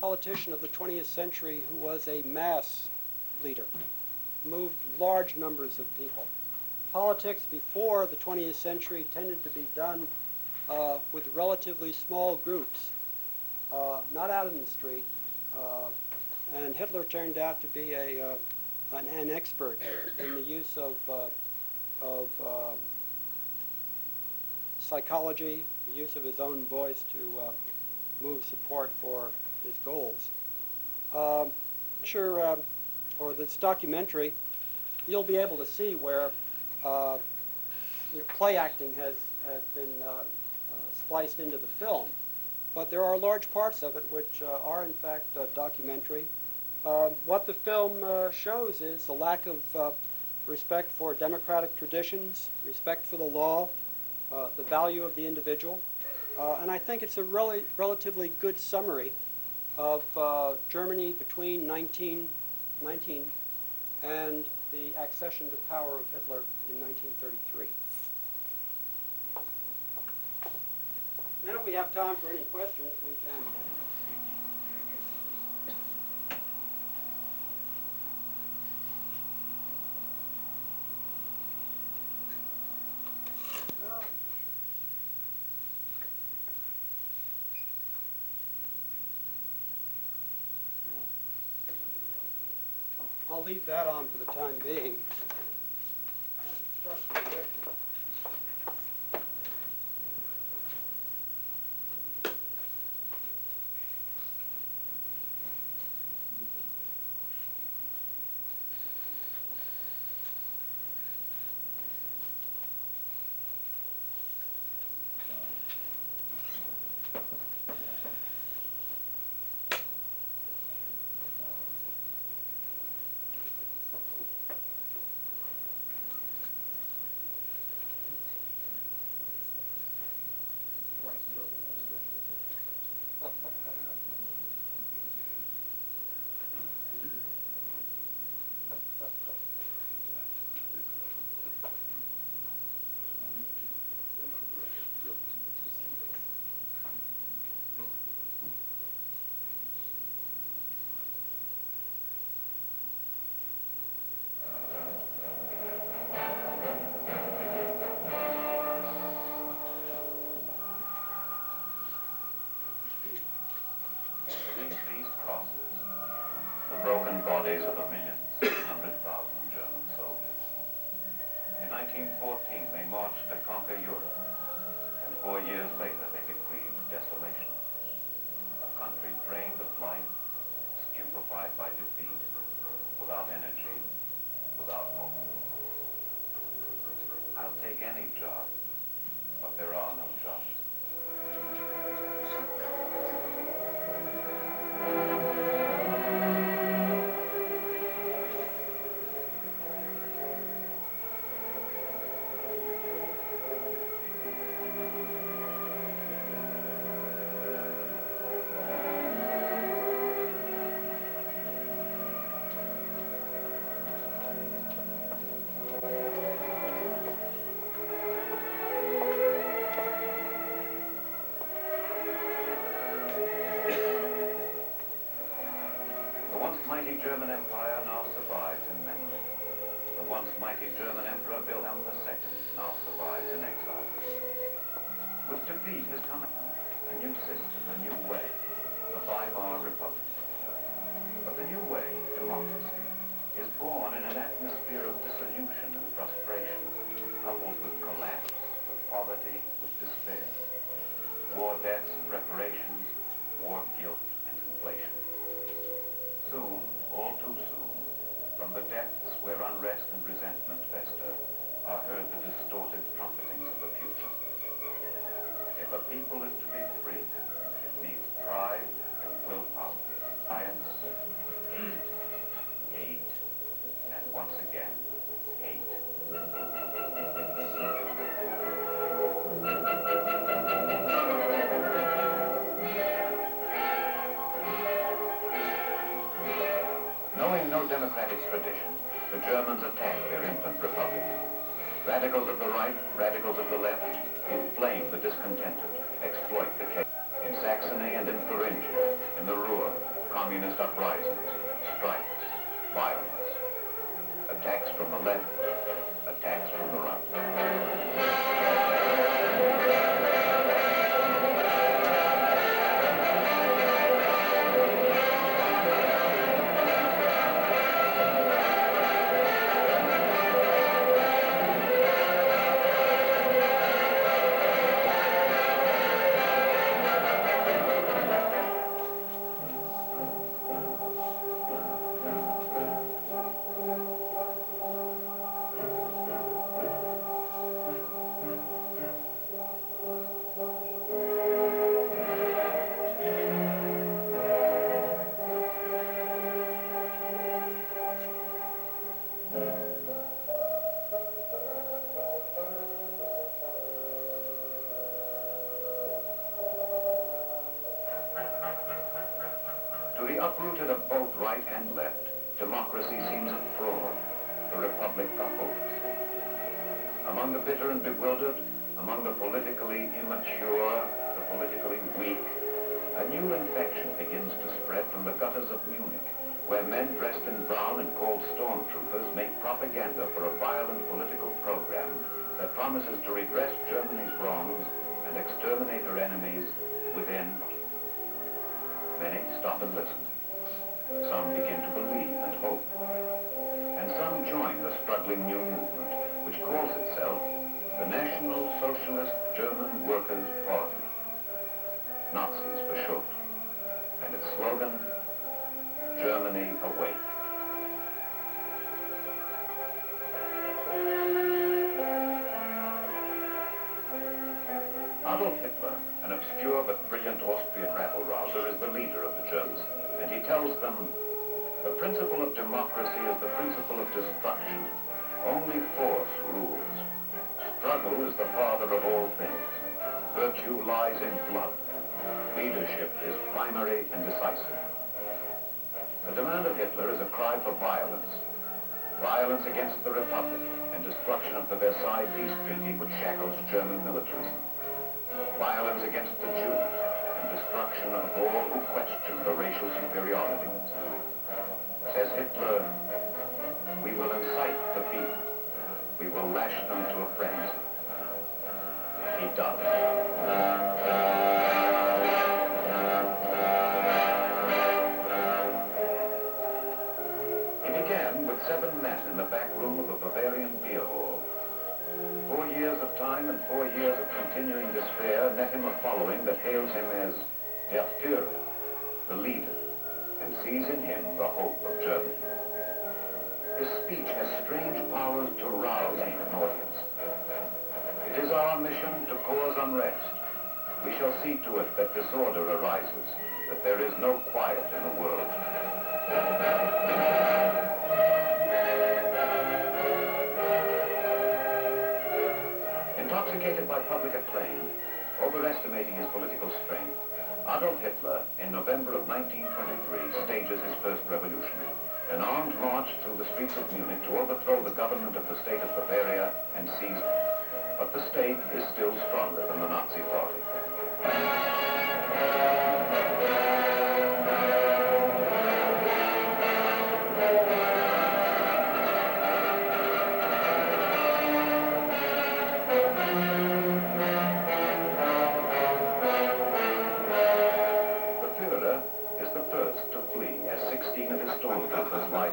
politician of the 20th century who was a mass leader, moved large numbers of people. politics before the 20th century tended to be done with relatively small groups, not out in the street. And Hitler turned out to be an expert in the use of psychology, the use of his own voice to move support for his goals. Or this documentary, you'll be able to see where play acting has been spliced into the film. But there are large parts of it which are in fact documentary. What the film shows is the lack of respect for democratic traditions, respect for the law, the value of the individual. And I think it's a relatively good summary of Germany between 1919 and the accession to power of Hitler in 1933. Then if we have time for any questions, we can. I'll leave that on for the time being. Broken bodies of 1,600,000 German soldiers. In 1914, they marched to conquer Europe, and 4 years later, they bequeathed desolation. A country drained of life, stupefied by defeat, without energy, without hope. I'll take any job, but there are no jobs. Mighty German Empire now survives in memory. The once mighty German Emperor Wilhelm II now survives in exile. With defeat has come a new system, a new way, the Weimar Republic. But the new way, democracy, is born in an atmosphere of dissolution and frustration, coupled with collapse, with poverty, with despair. War debts and reparations, war guilt and inflation. Soon, all too soon, from the depths where unrest and resentment fester, are heard the distorted trumpetings of the future. If a people is to be free, it needs pride and willpower, science, hate, and once again, hate. Knowing no democratic tradition, the Germans attacked their infant republic. Radicals of the right, radicals of the left, inflame the discontented, exploit the chaos. In Saxony and in Thuringia, in the Ruhr, communist uprisings, strikes, violence. attacks from the left, attacks from the right. To the uprooted of both right and left, democracy seems a fraud, the republic a hoax. Among the bitter and bewildered, among the politically immature, the politically weak, a new infection begins to spread from the gutters of Munich, where men dressed in brown and called stormtroopers make propaganda for a violent political program that promises to redress Germany's wrongs and exterminate her enemies within. Many stop and listen. Some begin to believe and hope. And some join the struggling new movement, which calls itself the National Socialist German Workers' Party. Nazis for short. And its slogan, Germany Awake. Adolf Hitler, an obscure but brilliant Austrian rabble-rouser, is the leader of the Germans, and he tells them, the principle of democracy is the principle of destruction. Only force rules. Struggle is the father of all things. Virtue lies in blood. Leadership is primary and decisive. The demand of Hitler is a cry for violence. Violence against the Republic and destruction of the Versailles Peace Treaty which shackles German militarism. Violence against the Jews and destruction of all who question the racial superiority. Says Hitler, we will incite the people. We will lash them to a frenzy. He does. He began with 7 men in the back room of a Bavarian beer hall. 4 years of time and 4 years of continuing despair net him a following that hails him as Der Führer, the leader, and sees in him the hope of Germany. His speech has strange powers to rouse an audience. It is our mission to cause unrest. We shall see to it that disorder arises, that there is no quiet in the world. Intoxicated by public acclaim, overestimating his political strength, Adolf Hitler, in November of 1923, stages his first revolution, an armed march through the streets of Munich to overthrow the government of the state of Bavaria and seize it. But the state is still stronger than the Nazi Party.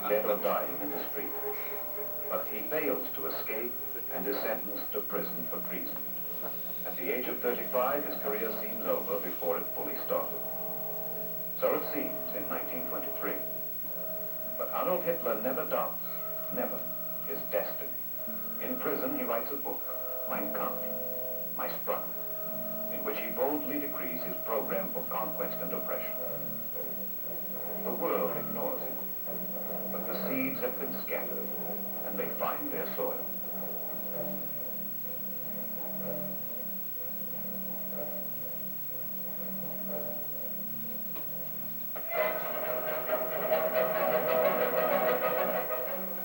Dead or dying in the street. But he fails to escape and is sentenced to prison for treason. At the age of 35, his career seems over before it fully started. So it seems in 1923. But Adolf Hitler never doubts, never, his destiny. In prison, he writes a book, Mein Kampf, My Struggle, in which he boldly decrees his program for conquest and oppression. The world ignores him. But the seeds have been scattered, and they find their soil.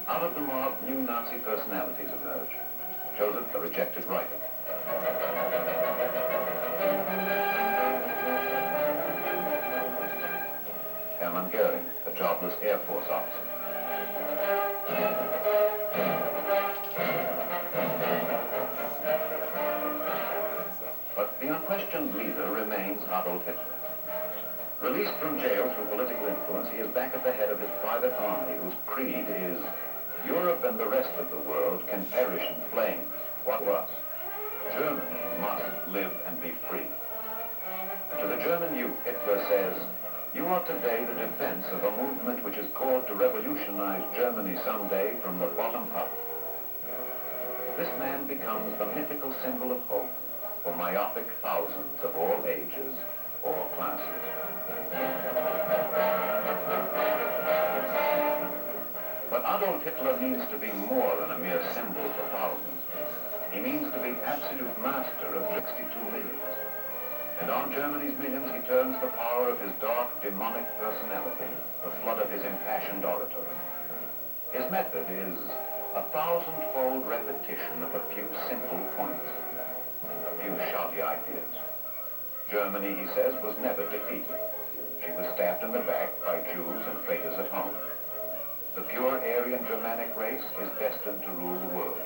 Out of the mob, new Nazi personalities emerge. Joseph, the rejected writer. Hermann Goering, a jobless Air Force officer. But the unquestioned leader remains Adolf Hitler. Released from jail through political influence, he is back at the head of his private army, whose creed is, Europe and the rest of the world can perish in flames. What was? Germany must live and be free. And to the German youth, Hitler says, you are today the defense of a movement which is called to revolutionize Germany someday from the bottom up. This man becomes the mythical symbol of hope for myopic thousands of all ages, all classes. But Adolf Hitler means to be more than a mere symbol for thousands. He means to be absolute master of 62 millions. And on Germany's millions he turns the power of his dark, demonic personality, the flood of his impassioned oratory. His method is a thousand-fold repetition of a few simple points, a few shoddy ideas. Germany, he says, was never defeated. She was stabbed in the back by Jews and traitors at home. The pure Aryan Germanic race is destined to rule the world.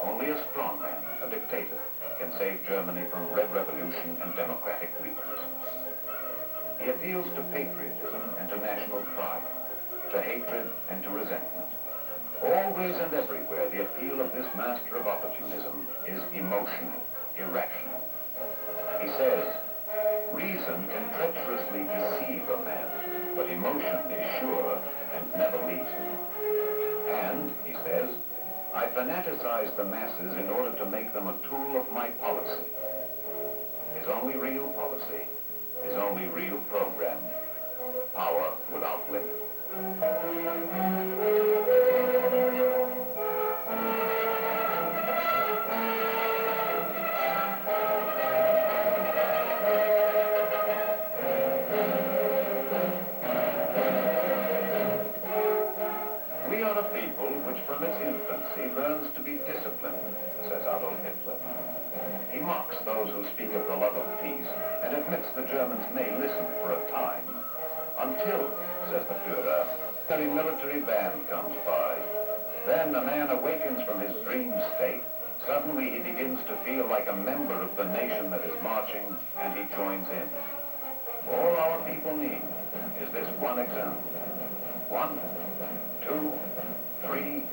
Only a strong man, a dictator, can save Germany from red revolution and democratic weakness. He appeals to patriotism and to national pride, to hatred and to resentment. Always and everywhere, the appeal of this master of opportunism is emotional, irrational. He says, reason can treacherously deceive a man, but emotion is sure and never leaves him. And, he says, I fanaticize the masses in order to make them a tool of my policy. His only real policy, his only real program, power without limit. We are a people which from its infancy learns to be disciplined, says Adolf Hitler. He mocks those who speak of the love of peace and admits the Germans may listen for a time, until, says the Führer, a military band comes by. Then a man awakens from his dream state. Suddenly he begins to feel like a member of the nation that is marching, and he joins in. All our people need is this one example. 1, 2, 3,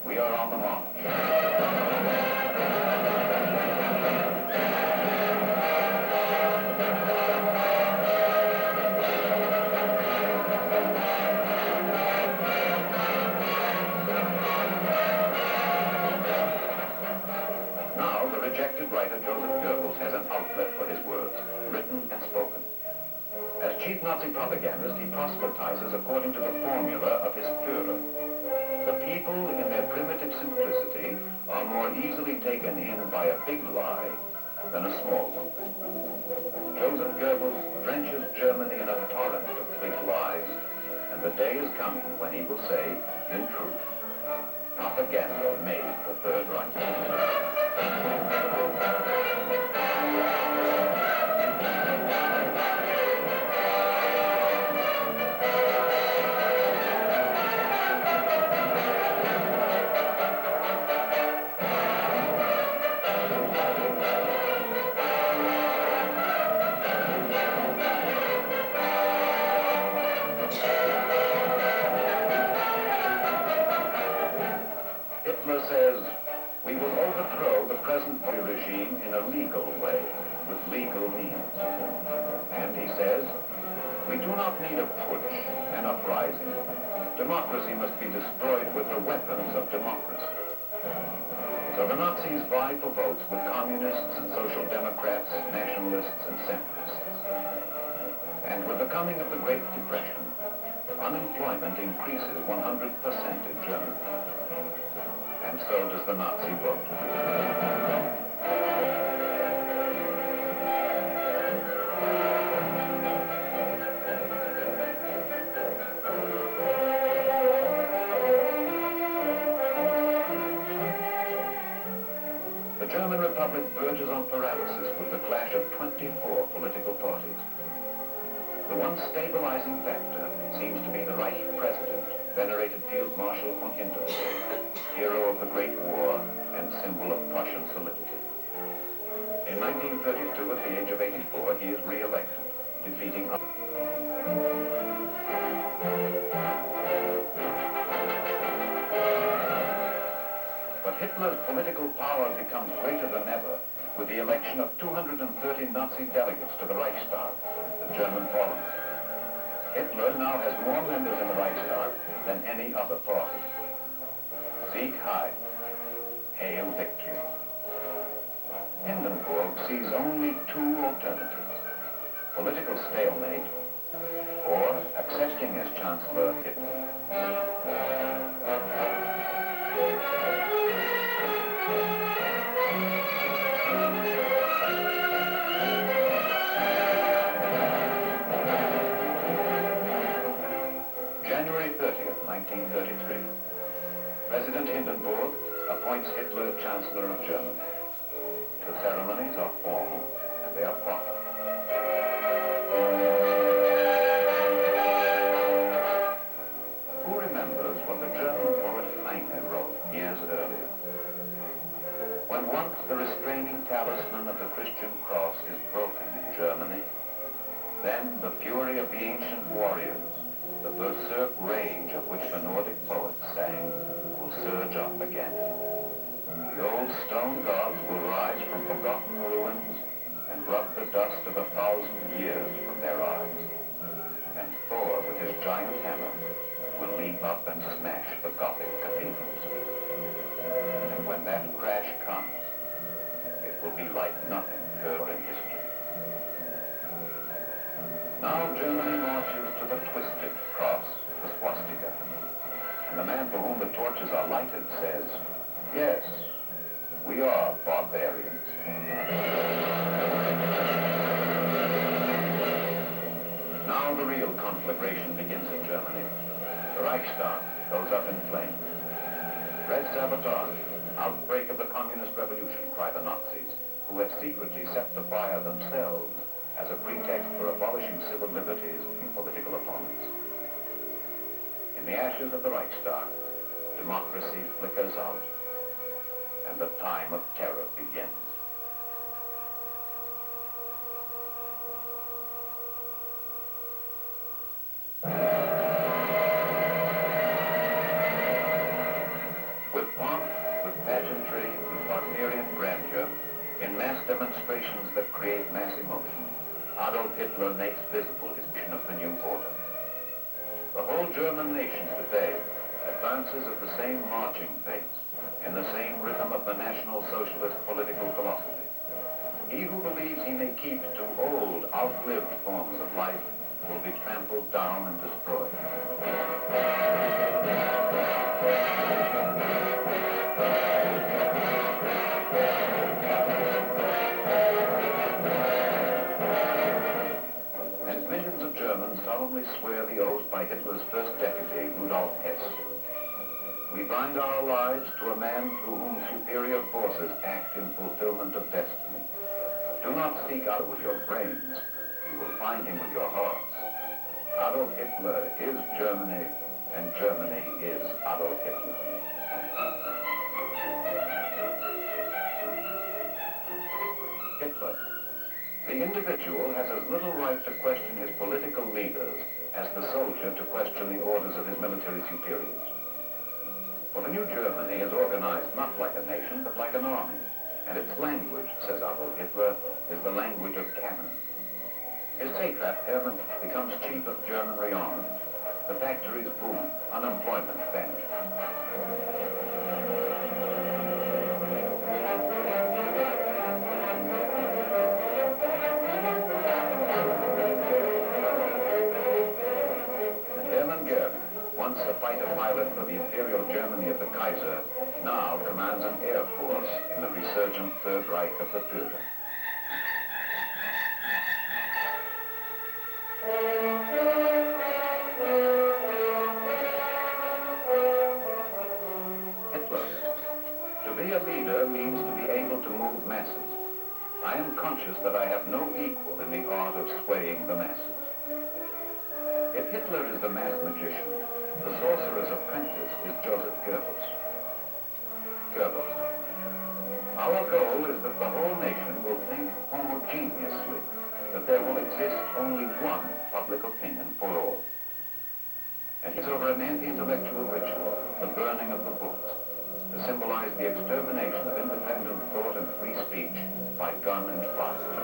we are on the march. Now, the rejected writer Joseph Goebbels has an outlet for his words, written and spoken. As chief Nazi propagandist, he proselytizes according to the formula of his Führer. The people, in their primitive simplicity, are more easily taken in by a big lie than a small one. Joseph Goebbels drenches Germany in a torrent of big lies, and the day is coming when he will say, in truth, propaganda made the Third Reich. Hitler says, we will overthrow the present regime in a legal way, with legal means. And he says, we do not need a putsch, an uprising. Democracy must be destroyed with the weapons of democracy. So the Nazis vie for votes with communists and social democrats, nationalists and centrists. And with the coming of the Great Depression, unemployment increases 100% in Germany. And so does the Nazi vote. The German Republic verges on paralysis with the clash of 24 political parties. The one stabilizing factor seems to be the Reich president, venerated Field Marshal von Hindenburg, hero of the Great War and symbol of Prussian solidity. In 1932, at the age of 84, he is re-elected, defeating But Hitler's political power becomes greater than ever with the election of 230 Nazi delegates to the Reichstag, the German parliament. Hitler now has more members in the Reichstag than any other party. Sieg Heil, hail victory. Hindenburg sees only two alternatives: political stalemate or accepting as Chancellor Hitler. January 30th, 1933. President Hindenburg appoints Hitler Chancellor of Germany. The ceremonies are formal and they are proper. Who remembers what the German poet Heine wrote years earlier? When once the restraining talisman of the Christian cross is broken in Germany, then the fury of the ancient warriors, the berserk rage of which the Nordic poets sang, will surge up again. The old stone gods will rise from forgotten ruins and rub the dust of 1,000 years from their eyes. And Thor, with his giant hammer, will leap up and smash the Gothic cathedrals. And when that crash comes, it will be like nothing heard in history. Now Germany marches to the twisted cross, the swastika. And the man for whom the torches are lighted says, yes, we are barbarians. Now the real conflagration begins in Germany. The Reichstag goes up in flames. Red sabotage, outbreak of the communist revolution, cry the Nazis, who have secretly set the fire themselves as a pretext for abolishing civil liberties in political opponents. In the ashes of the Reichstag, democracy flickers out, and the time of terror begins. With pomp, with pageantry, with Wagnerian grandeur, in mass demonstrations that create mass emotion, Adolf Hitler makes visible his vision of the new order. The whole German nation today advances at the same marching pace, in the same rhythm of the National Socialist political philosophy. He who believes he may keep to old, outlived forms of life will be trampled down and destroyed. And millions of Germans solemnly swear the oath by Hitler's first deputy, Rudolf Hess. We bind our lives to a man through whom superior forces act in fulfillment of destiny. Do not seek out with your brains. You will find him with your hearts. Adolf Hitler is Germany, and Germany is Adolf Hitler. Hitler. The individual has as little right to question his political leaders as the soldier to question the orders of his military superiors. For the new Germany is organized not like a nation, but like an army. And its language, says Adolf Hitler, is the language of cannon. His satrap, Hermann, becomes chief of German rearmament. The factories boom, unemployment vanishes. Once a fighter pilot for the Imperial Germany of the Kaiser, now commands an air force in the resurgent Third Reich of the Führer. Hitler. To be a leader means to be able to move masses. I am conscious that I have no equal in the art of swaying the masses. Hitler Hitler is the math magician, the sorcerer's apprentice is Joseph Goebbels. Goebbels. Our goal is that the whole nation will think homogeneously, that there will exist only one public opinion for all. And he's over an anti-intellectual ritual, the burning of the books, to symbolize the extermination of independent thought and free speech by gun and fire.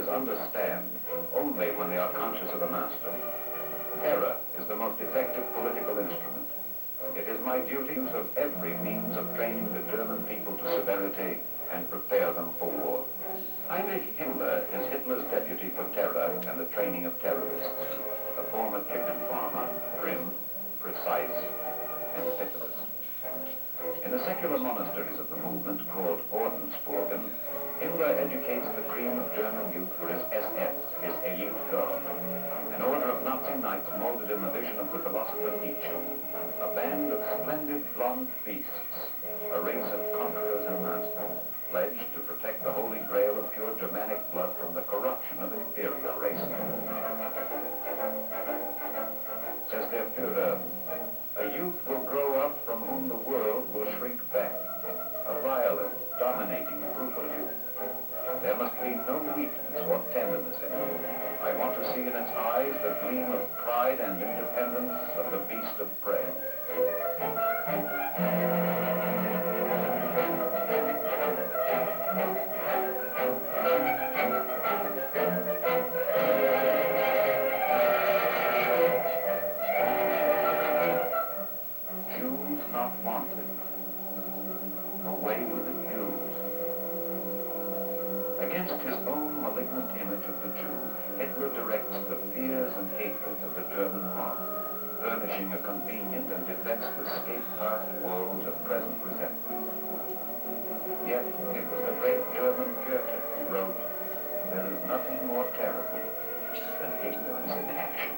Understand only when they are conscious of a master. Terror is the most effective political instrument. It is my duty to use of every means of training the German people to severity and prepare them for war. Heinrich Himmler is Hitler's deputy for terror and the training of terrorists, a former chicken farmer, grim, precise, and pitiless. In the secular monasteries of the movement called Ordensburgen, Himmler educates the cream of German youth for his SS, his elite guard, an order of Nazi knights molded in the vision of the philosopher Nietzsche, a band of splendid blonde beasts, a race of conquerors and masters, pledged to protect the holy grail of pure Germanic blood from the corruption of inferior races. Says their Führer, a youth will grow up from whom the world will shrink back, a violent, dominating, brutal youth. There must be no weakness or tenderness in it. I want to see in its eyes the gleam of pride and independence of the beast of prey. Jews not wanted. Away with the Jews. Against his own malignant image of the Jew, Hitler directs the fears and hatred of the German mob, furnishing a convenient and defenseless escape past woes of present resentment. Yet it was the great German Goethe who wrote, "There is nothing more terrible than ignorance in action."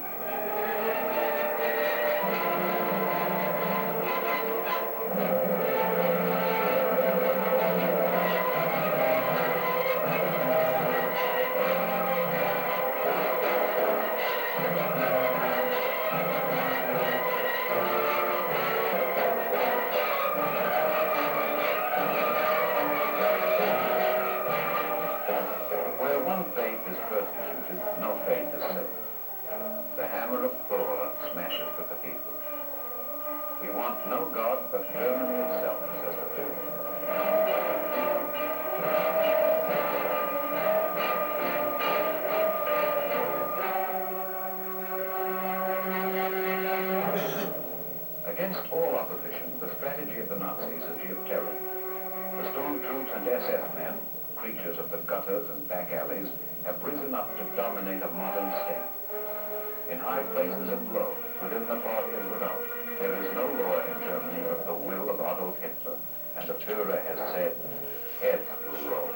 No God but Germany itself, says the Führer. Against all opposition, the strategy of the Nazis is she of terror. The stormtroops and SS men, creatures of the gutters and back alleys, have risen up to dominate a modern state. In high places and low, within the party and without, there is no law in Germany but the will of Adolf Hitler, and the Führer has said, head will roll.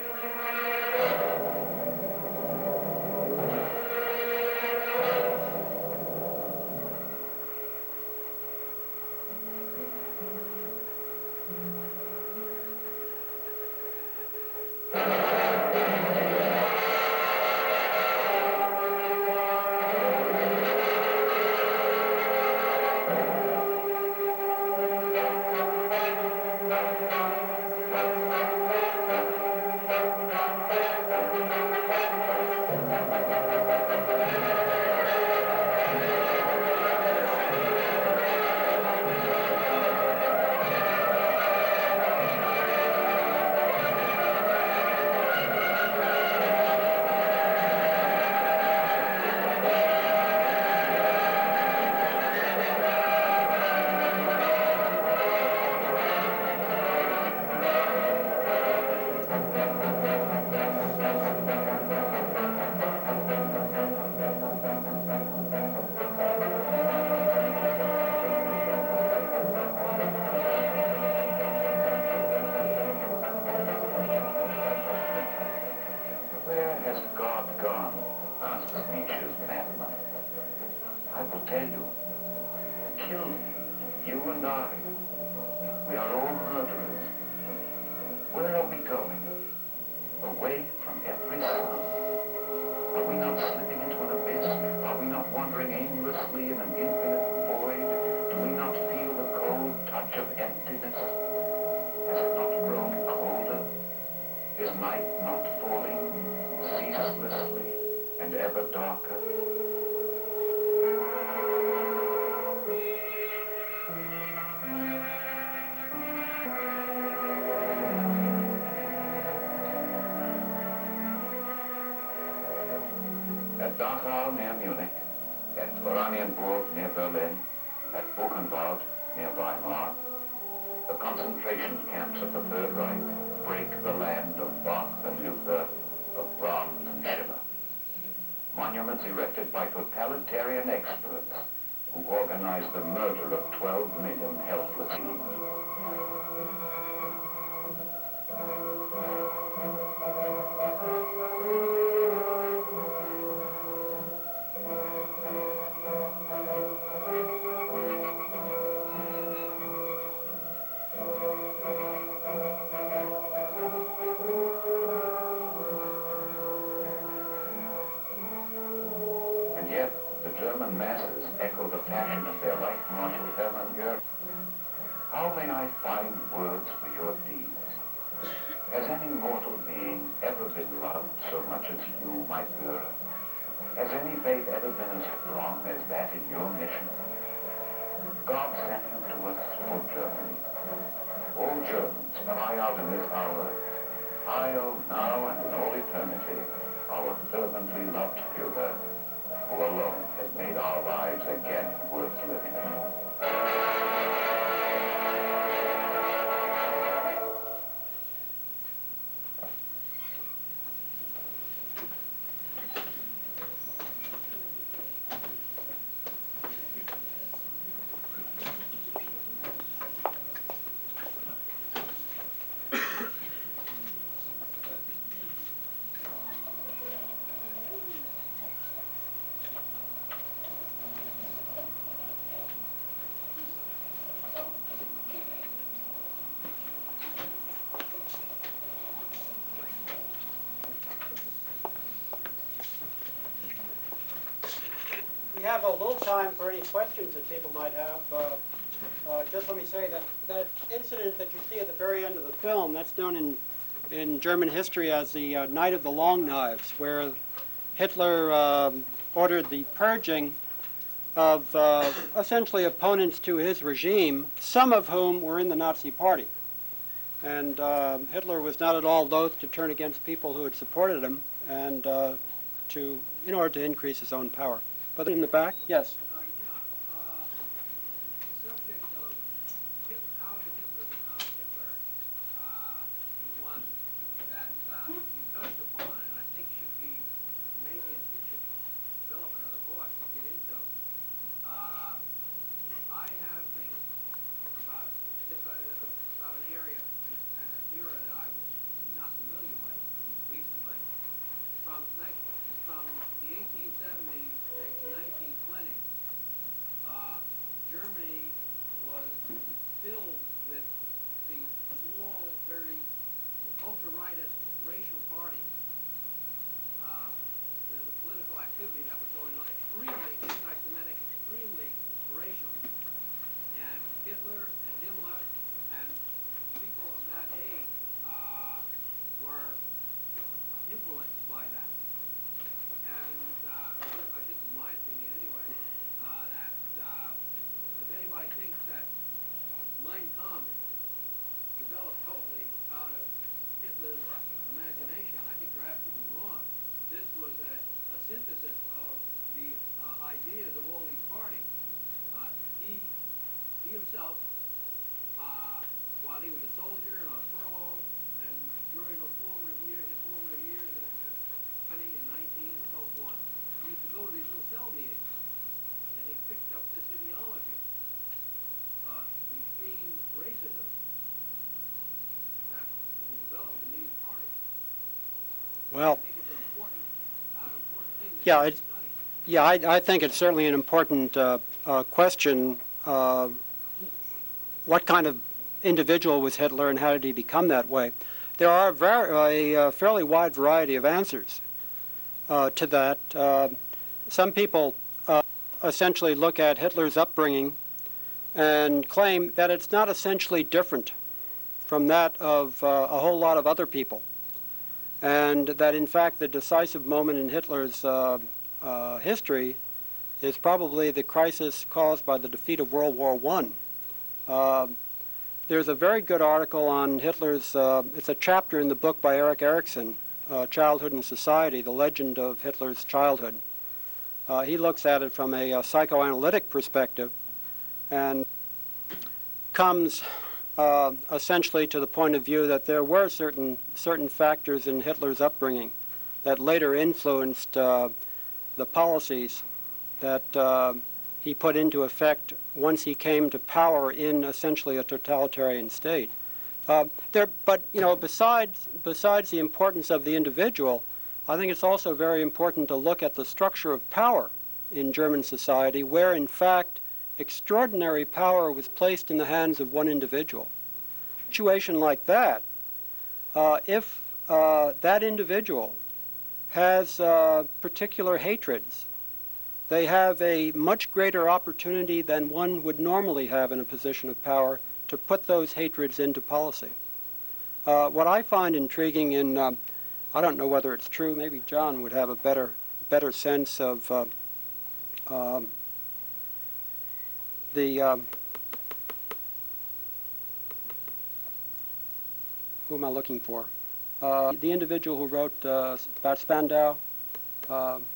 killed. You and I. We are all murderers. Where are we going? Away from every sound? Are we not slipping into an abyss? Are we not wandering aimlessly in an infinite void? Do we not feel the cold touch of emptiness? Has it not grown colder? Is night not falling ceaselessly and ever darker? At Dachau near Munich, at Oranienburg near Berlin, at Buchenwald near Weimar, the concentration camps of the Third Reich break the land of Bach and Luther, of Brahms and Schiller. Monuments erected by totalitarian experts who organized the murder of 12 million helpless beings. And yet, the German masses echo the passion of their Life Marshal Hermann Goering. How may I find words for your deeds? Has any mortal being ever been loved so much as you, my Führer? Has any faith ever been as strong as that in your mission? God sent you to us for Germany. All Germans, cry out in this hour, hail now and in all eternity, our fervently loved Führer, who alone has made our lives again worth living. We have a little time for any questions that people might have. Just let me say that that incident that you see at the very end of the film, that's known in German history as the Night of the Long Knives, where Hitler ordered the purging of essentially opponents to his regime, some of whom were in the Nazi Party. And Hitler was not at all loath to turn against people who had supported him and in order to increase his own power. But in the back, yes. The subject of how did Hitler become Hitler is one that you touched upon, and I think should be maybe in future development of the book to get into. I have things about this about an area and an era that I was not familiar with recently. From the 1870s to 1920, Germany was filled with these small, very ultra-rightist racial parties. The political activity that was going on, extremely anti-Semitic, extremely racial. And Hitler and Himmler and people of that age were influenced by that. And this is my opinion anyway, that if anybody thinks that Mein Kampf developed totally out of Hitler's imagination, I think they're absolutely wrong. This was a synthesis of the ideas of all these parties. He himself, while he was a soldier and on furlough, and during those his formative years, 20 and 19 and so forth, he used to go to these little cell meetings, and he picked up this ideology, the extreme racism that was developed in these parties. Well, I think it's an important thing that yeah, you study. yeah, I think it's certainly an important question what kind of individual was Hitler and how did he become that way? There are a fairly wide variety of answers to that. Some people essentially look at Hitler's upbringing and claim that it's not essentially different from that of a whole lot of other people, and that in fact the decisive moment in Hitler's history is probably the crisis caused by the defeat of World War I. There's a very good article on Hitler's, it's a chapter in the book by Erik Erikson, Childhood and Society, The Legend of Hitler's Childhood. He looks at it from a psychoanalytic perspective and comes essentially to the point of view that there were certain factors in Hitler's upbringing that later influenced the policies that he put into effect once he came to power in essentially a totalitarian state. But you know, besides the importance of the individual, I think it's also very important to look at the structure of power in German society, where in fact extraordinary power was placed in the hands of one individual. A situation like that, if that individual has particular hatreds, they have a much greater opportunity than one would normally have in a position of power to put those hatreds into policy. What I find intriguing in, I don't know whether it's true, maybe John would have a better sense of who am I looking for? The individual who wrote about Spandau, pardon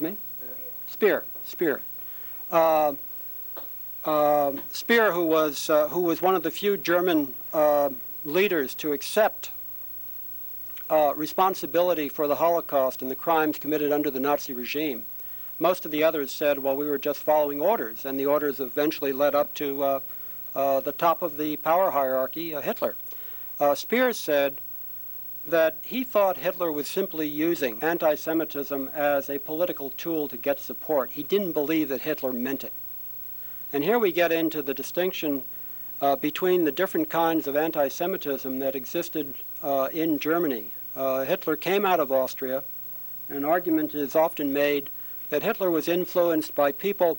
me? Speer. Speer, who was one of the few German leaders to accept responsibility for the Holocaust and the crimes committed under the Nazi regime. Most of the others said, well, we were just following orders, and the orders eventually led up to the top of the power hierarchy, Hitler. Speer said that he thought Hitler was simply using anti-Semitism as a political tool to get support. He didn't believe that Hitler meant it. And here we get into the distinction between the different kinds of anti-Semitism that existed in Germany. Hitler came out of Austria, and an argument is often made that Hitler was influenced by people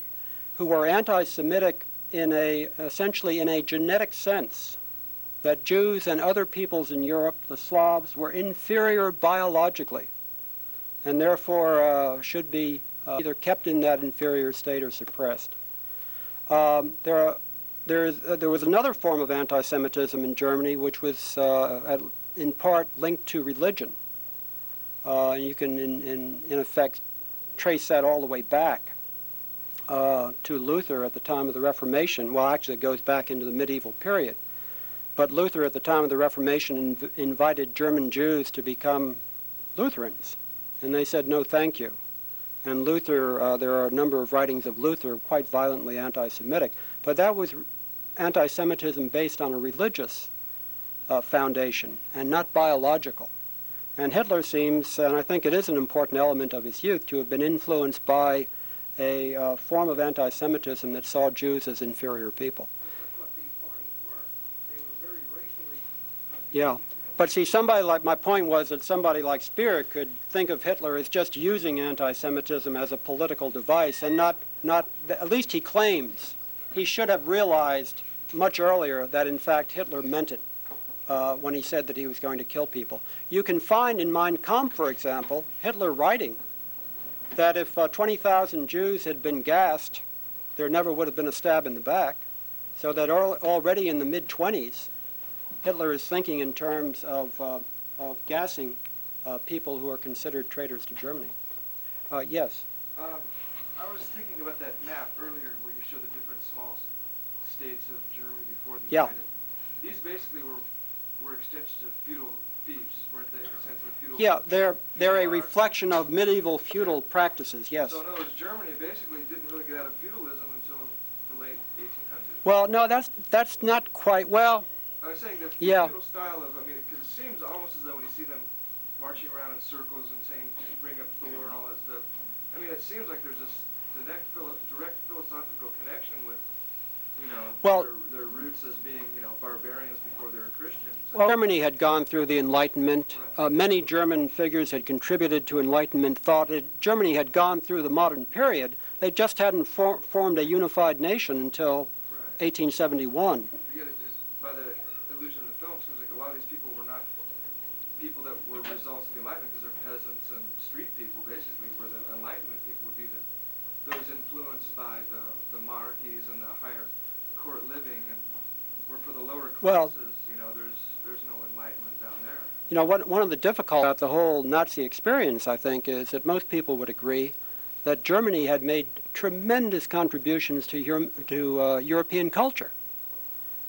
who were anti-Semitic essentially in a genetic sense, that Jews and other peoples in Europe, the Slavs, were inferior biologically, and therefore should be either kept in that inferior state or suppressed. There was another form of anti-Semitism in Germany, which was in part linked to religion. You can, in effect, trace that all the way back to Luther at the time of the Reformation. Well, actually, it goes back into the medieval period. But Luther, at the time of the Reformation, invited German Jews to become Lutherans. And they said, no, thank you. And Luther, there are a number of writings of Luther quite violently anti-Semitic. But that was anti-Semitism based on a religious foundation and not biological. And Hitler seems, and I think it is an important element of his youth, to have been influenced by a form of anti-Semitism that saw Jews as inferior people. Yeah, but see, my point was that somebody like Speer could think of Hitler as just using anti-Semitism as a political device, and not, at least he claims, he should have realized much earlier that in fact Hitler meant it when he said that he was going to kill people. You can find in Mein Kampf, for example, Hitler writing that if 20,000 Jews had been gassed, there never would have been a stab in the back, so that already in the mid-20s, Hitler is thinking in terms of gassing people who are considered traitors to Germany. Yes? I was thinking about that map earlier where you showed the different small states of Germany before the United. These basically were extensions of feudal fiefs, weren't they? Essentially feudal. Yeah, they're a reflection of medieval feudal practices, yes. So in other words, Germany basically didn't really get out of feudalism until the late 1800s. Well, no, that's not quite, well, I was saying that the feudal style of, I mean, because it seems almost as though when you see them marching around in circles and saying, bring up Thor and all that stuff, I mean, it seems like there's this direct philosophical connection with, you know, Well- their roots as being, you know, barbarians before they were Christians. Well, Germany had gone through the Enlightenment. Many German figures had contributed to Enlightenment thought. Germany had gone through the modern period. They just hadn't formed a unified nation until Right. 1871. But yet, by the illusion of the film, it seems like a lot of these people were not people that were results of the Enlightenment, because they're peasants and street people, basically, where the Enlightenment people would be those influenced by the monarchies and the higher court living, and where for the lower Well- classes, you know, there's no Enlightenment down there. You know, one of the difficulties about the whole Nazi experience, I think, is that most people would agree that Germany had made tremendous contributions to European culture.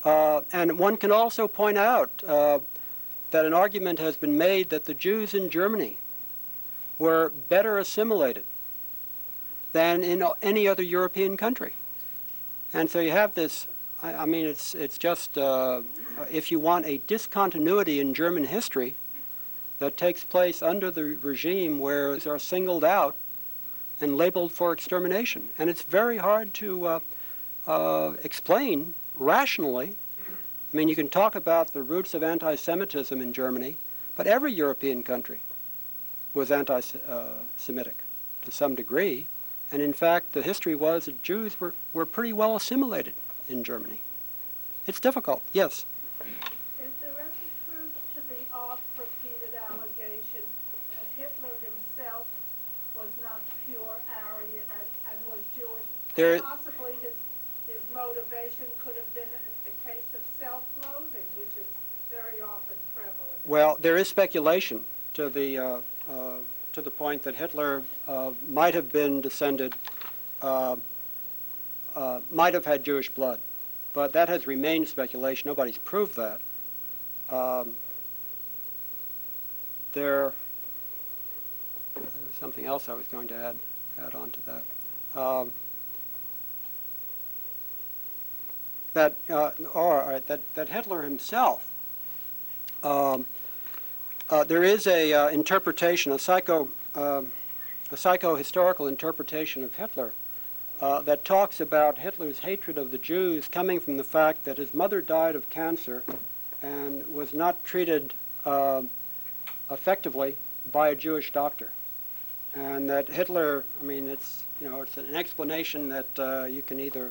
And one can also point out that an argument has been made that the Jews in Germany were better assimilated than in any other European country. And so you have this, I mean, it's just, if you want a discontinuity in German history that takes place under the regime where they are singled out and labeled for extermination. And it's very hard to explain rationally. I mean, you can talk about the roots of anti-Semitism in Germany, but every European country was anti-Semitic to some degree. And in fact, the history was that Jews were pretty well assimilated in Germany. It's difficult, yes. Is there any truth to the oft-repeated allegation that Hitler himself was not pure Aryan and was Jewish? There- Possibly his motivation could have been a case of self-loathing, which is very often prevalent. Well, there is speculation to the point that Hitler might have been descended, might have had Jewish blood, but that has remained speculation. Nobody's proved that. There was something else I was going to add on to that. That Hitler himself. There is a interpretation, a psycho-historical interpretation of Hitler that talks about Hitler's hatred of the Jews coming from the fact that his mother died of cancer and was not treated effectively by a Jewish doctor, and that Hitler, I mean, it's an explanation that you can either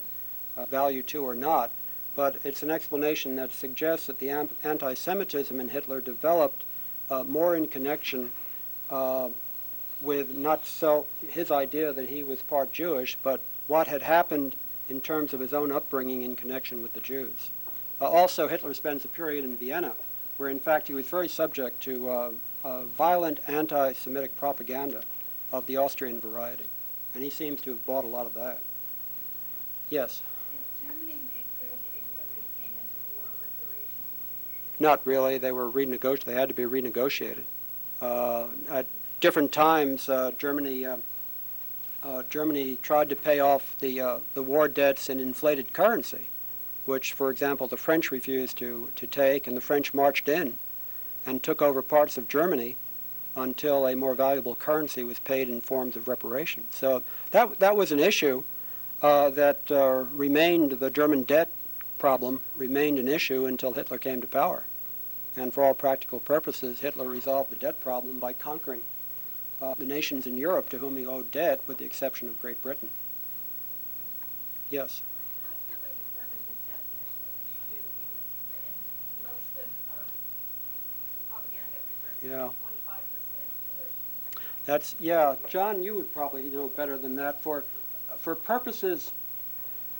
value to or not, but it's an explanation that suggests that the anti-Semitism in Hitler developed more in connection with not so his idea that he was part Jewish, but what had happened in terms of his own upbringing in connection with the Jews. Also, Hitler spends a period in Vienna where, in fact, he was very subject to violent anti-Semitic propaganda of the Austrian variety, and he seems to have bought a lot of that. Yes? Did Germany make good in the repayment of war reparations? Not really. They were renegotiated. They had to be renegotiated. At different times, Germany tried to pay off the war debts in inflated currency, which, for example, the French refused to take, and the French marched in and took over parts of Germany until a more valuable currency was paid in forms of reparations. So that was an issue that remained, the German debt problem remained an issue until Hitler came to power. And for all practical purposes, Hitler resolved the debt problem by conquering the nations in Europe to whom he owed debt, with the exception of Great Britain. Yes? How did Hitler determine his definition of Jew? Because in most of the propaganda it refers to Yeah. 25% Jewish. That's, yeah, John, you would probably know better than that. For purposes,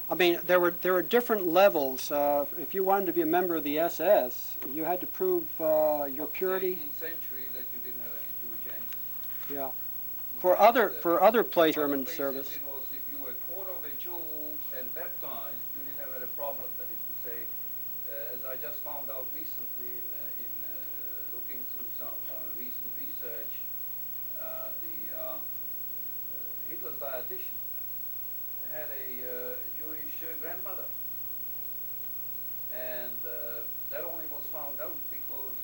I mean, there were different levels. If you wanted to be a member of the SS, you had to prove your purity. In the 18th century that you didn't have any Jewish ancestors. Yeah. For other place Other German places service. It was if you were quarter of a Jew and baptized, you didn't have a problem. That is to say, as I just found out recently in looking through some recent research, Hitler's dietitian had a Jewish grandmother, and that only was found out because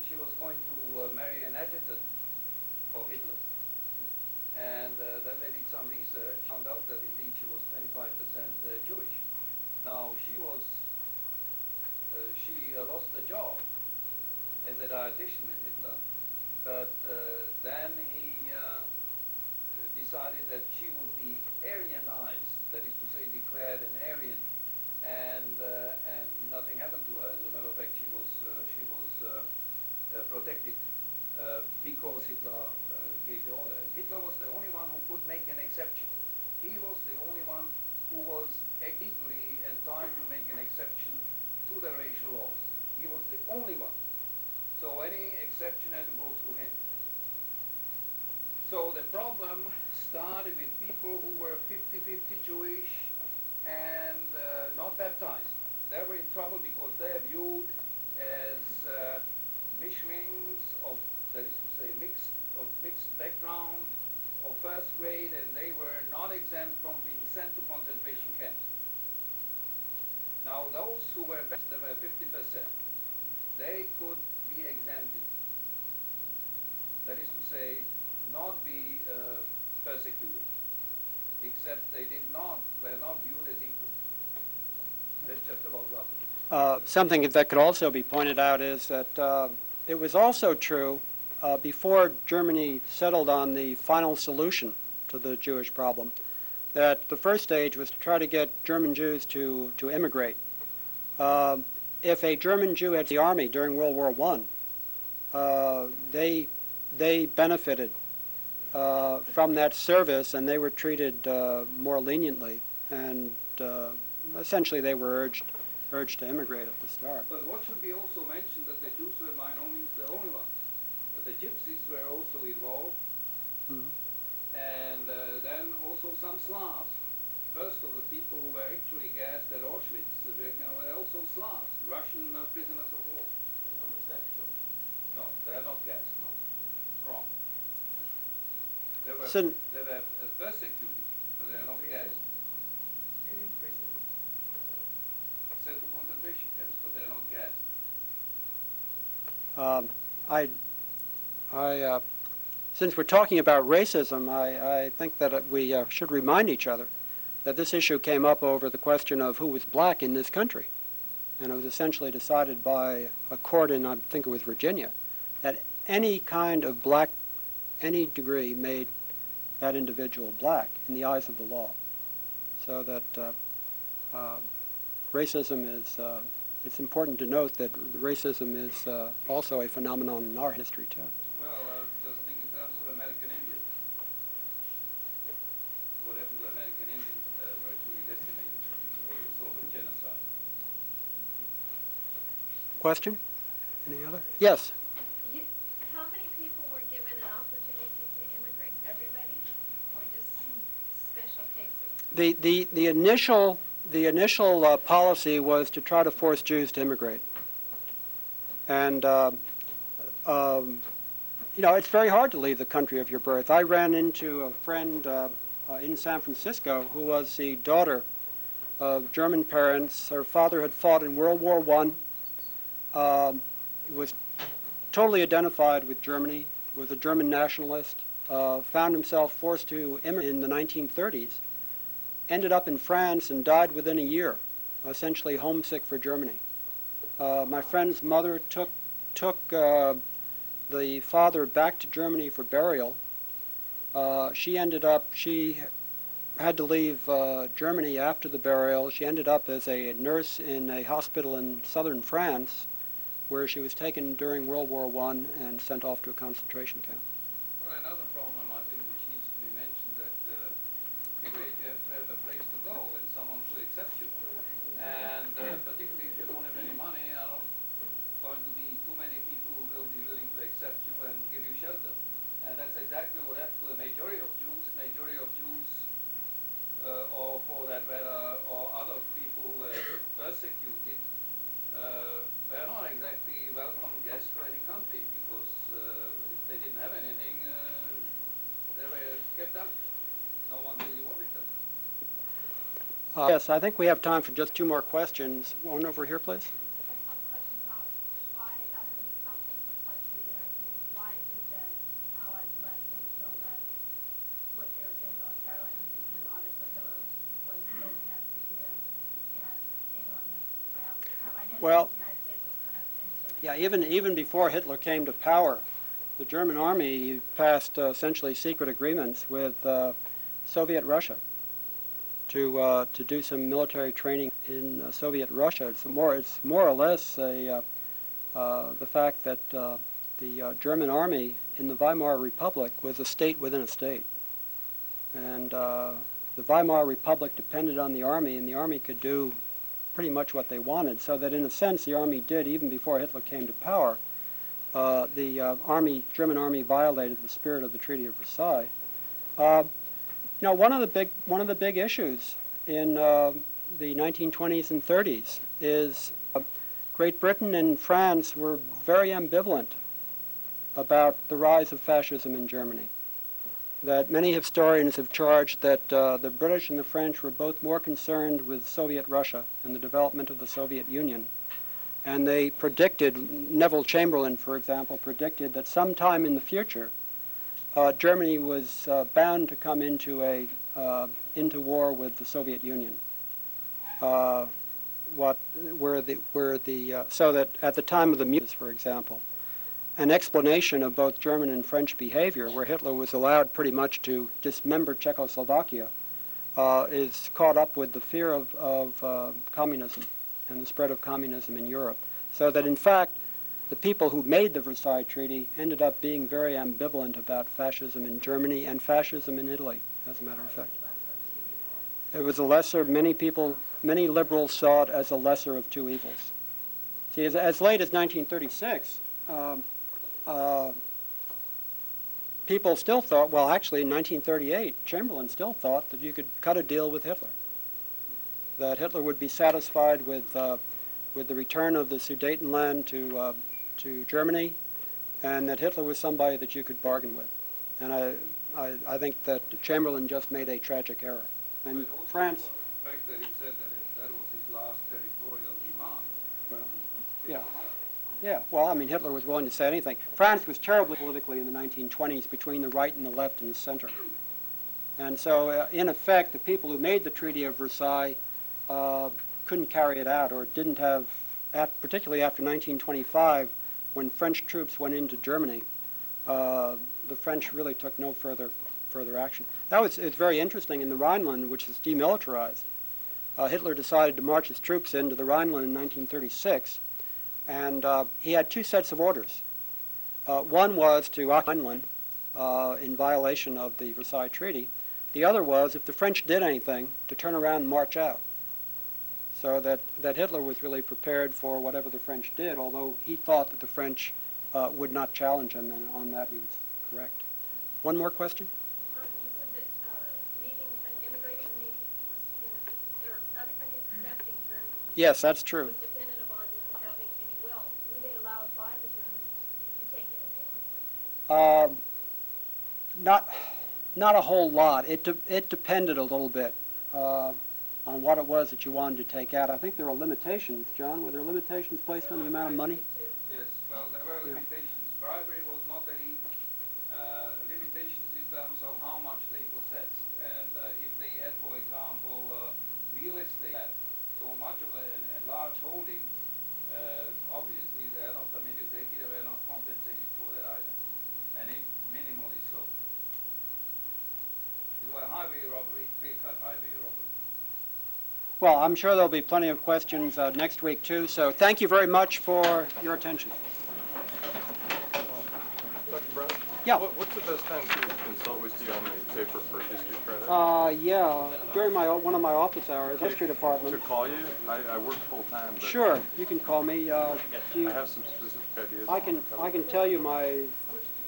she was going to marry an adjutant of Hitler, and then they did some research, found out that indeed she was 25% Jewish. Now she lost a job as a dietitian with Hitler, but then he decided that she would be Aryanized, that is to say, declared an Aryan, and nothing happened to her. As a matter of fact, she was protected because Hitler gave the order. And Hitler was the only one who could make an exception. He was the only one who was legally entitled to make an exception to the racial laws. He was the only one. So any exception had to go through him. So the problem started with people who were 50-50 Jewish and not baptized. They were in trouble because they are viewed as Mishlings of, that is to say, mixed background of first grade, and they were not exempt from being sent to concentration camps. Now those who were best, they were 50%, they could be exempted. That is to say, not be persecuted, except they were not viewed as equal. That's just about roughly. Something that could also be pointed out is that it was also true before Germany settled on the final solution to the Jewish problem, that the first stage was to try to get German Jews to immigrate. If a German Jew had the army during World War I, they benefited from that service, and they were treated more leniently, and essentially they were urged to immigrate at the start. But what should be also mentioned that the Jews were by no means the only ones. The Gypsies were also involved, and then also some Slavs. First of the people who were actually gassed at Auschwitz were also Slavs, Russian prisoners of war. And homosexual. No, they are not gassed, no. Wrong. They were persecuted, but they are not gassed. And in prison. Sent to concentration camps, but they are not gassed. Since we're talking about racism, I think that we should remind each other that this issue came up over the question of who was black in this country. And it was essentially decided by a court in, I think it was Virginia, that any kind of black, any degree made that individual black in the eyes of the law. So that racism is, it's important to note that racism is also a phenomenon in our history too. Well, just think in terms of American Indians. What happened to American Indians? Virtually decimated, or a sort of genocide. Question? Any other? Yes. How many people were given an opportunity to immigrate? Everybody, or just special cases? The initial policy was to try to force Jews to immigrate. And, you know, it's very hard to leave the country of your birth. I ran into a friend in San Francisco who was the daughter of German parents. Her father had fought in World War I. He was totally identified with Germany, was a German nationalist, found himself forced to immigrate in the 1930s. Ended up in France and died within a year, essentially homesick for Germany. My friend's mother took the father back to Germany for burial. She had to leave Germany after the burial. She ended up as a nurse in a hospital in southern France, where she was taken during World War I and sent off to a concentration camp. Well, another problem I think which needs to be mentioned that you have to have a place to go and someone to accept you. And particularly if you don't have any money, there are going to be too many people who will be willing to accept you and give you shelter. And that's exactly what happened to the majority of Jews. Or for that matter, or other people who were persecuted, were not exactly welcome guests to any country, because if they didn't have anything, they were kept out. No one really wanted them. Yes, I think we have time for just two more questions. One over here, please. I have a question about why, after the French treaty and everything, why did the Allies let them feel that what they were doing militarily and things Well, the United States was kind of into. yeah, even before Hitler came to power, the German army passed essentially secret agreements with Soviet Russia to do some military training in Soviet Russia. It's more or less the fact that the German army in the Weimar Republic was a state within a state, and the Weimar Republic depended on the army, and the army could do pretty much what they wanted. So that in a sense, the army did, even before Hitler came to power. The German army violated the spirit of the Treaty of Versailles. One of the big issues in the 1920s and 30s is Great Britain and France were very ambivalent about the rise of fascism in Germany. That many historians have charged that the British and the French were both more concerned with Soviet Russia and the development of the Soviet Union. And they predicted, Neville Chamberlain, for example, predicted that sometime in the future, Germany was bound to come into war with the Soviet Union. So that at the time of the Mutiny, for example, an explanation of both German and French behavior, where Hitler was allowed pretty much to dismember Czechoslovakia, is caught up with the fear of communism and the spread of communism in Europe. So that in fact, the people who made the Versailles Treaty ended up being very ambivalent about fascism in Germany and fascism in Italy, as a matter of fact. It was a lesser, many liberals saw it as a lesser of two evils. See, as late as 1936, people still thought, well, actually in 1938, Chamberlain still thought that you could cut a deal with Hitler. That Hitler would be satisfied with the return of the Sudetenland to Germany, and that Hitler was somebody that you could bargain with. And I think that Chamberlain just made a tragic error. And France... The fact that he said that was his last territorial demand. Well, yeah. Yeah, well, I mean, Hitler was willing to say anything. France was terribly politically in the 1920s between the right and the left and the center. And so, in effect, the people who made the Treaty of Versailles couldn't carry it out, or didn't have, particularly after 1925, when French troops went into Germany, the French really took no further action. It's very interesting in the Rhineland, which is demilitarized. Hitler decided to march his troops into the Rhineland in 1936, and he had two sets of orders. One was to occupy Rhineland in violation of the Versailles Treaty. The other was, if the French did anything, to turn around and march out. So that Hitler was really prepared for whatever the French did, although he thought that the French would not challenge him, and on that he was correct. One more question? You said that leaving and immigrating or other countries accepting Germans. Yes, that's true. Was dependent upon them having any wealth. Were they allowed by the Germans to take anything with them? Not a whole lot. It depended a little bit on what it was that you wanted to take out. I think there are limitations, John. Were there limitations placed on the amount of money? Yes, well, there were limitations. Bribery was not that easy. Limitations in terms of how much they possessed. And if they had, for example, real estate, so much of it and large holdings, obviously they are not permitted to take it, they were not compensated for that either. And it minimally so. It was highway robbery, clear-cut highway robbery. Well, I'm sure there'll be plenty of questions next week, too. So thank you very much for your attention. Dr. Brown? Yeah. What's the best time to consult with you on the paper for history credit? Yeah, during one of my office hours, history department. To call you? I work full time. But Sure, you can call me. I have some specific ideas. I can tell you my.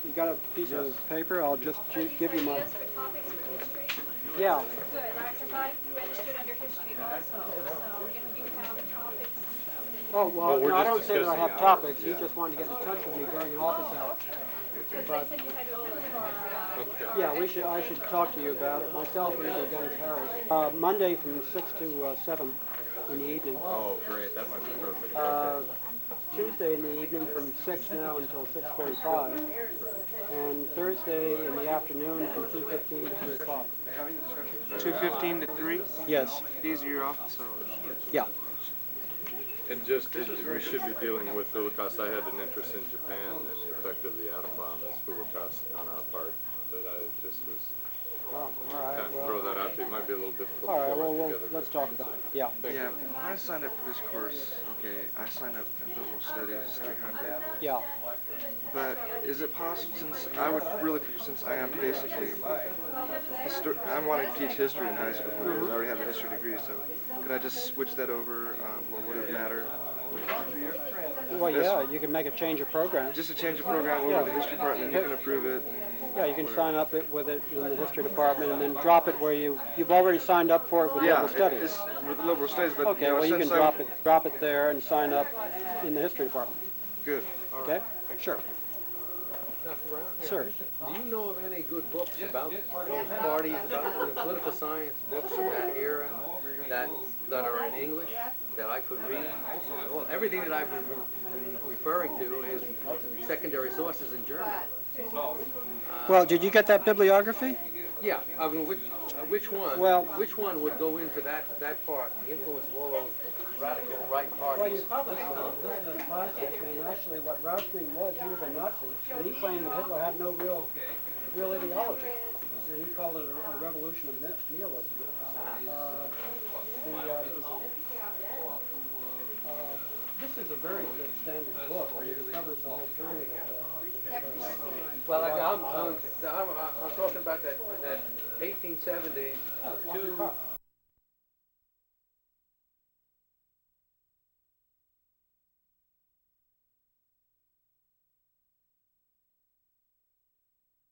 You got a piece of paper? I'll just give you my. Ideas for topics for history? Yeah. Good, because I registered under history also, so if you have topics. Oh, well, we're no, I just don't say that I have discussing topics. hours, He just wanted to get in touch with me during an office hour. Because they said you had to go for, Yeah, I should talk to you about it, myself or either Dennis Harris. Monday from 6 to 7 in the evening. Oh, great. That might be perfect. Tuesday in the evening from 6 now until 6:45. And Thursday in the afternoon from 2:15 to 3 o'clock. 2:15 to 3? Yes. These are your office hours. Yeah. And just, we should be dealing with Holocaust. I had an interest in Japan and the effect of the atom bomb as Holocaust on our part. But I just was All right. kind of throw that out there. It might be a little difficult. All right. to pull Well, that together, let's but- talk about it. Yeah. Yeah, when I signed up for this course, okay, I signed up in liberal studies 300. Yeah. But is it possible, since I would really, since I am basically, I'm wanting to teach history in high school, because I already have a history degree, so could I just switch that over, or would it matter? Well, yeah, you can make a change of program. Just to change the program over to the history part, and then you can approve it. Yeah, you can sign up with it in the history department and then drop it where you've already signed up for it with liberal studies. It's with liberal studies, but Okay, well you can drop it there and sign up in the history department. Good. Okay? Sure. Dr. Brown? Sir. Do you know of any good books about those parties, about the political science books of that era that are in English that I could read? Well, everything that I've been referring to is secondary sources in German. Well, did you get that bibliography? Yeah, I mean, which one? Well- which one would go into that part? The influence of all those radical right Well, parties. you probably know this is classic, and actually what Rauschning was, he was a Nazi, and he claimed that Hitler had no real ideology. And he called it a revolution of nihilism. This is a very good standard book. I mean, it covers the whole period of Well, I'm talking about that 1870 to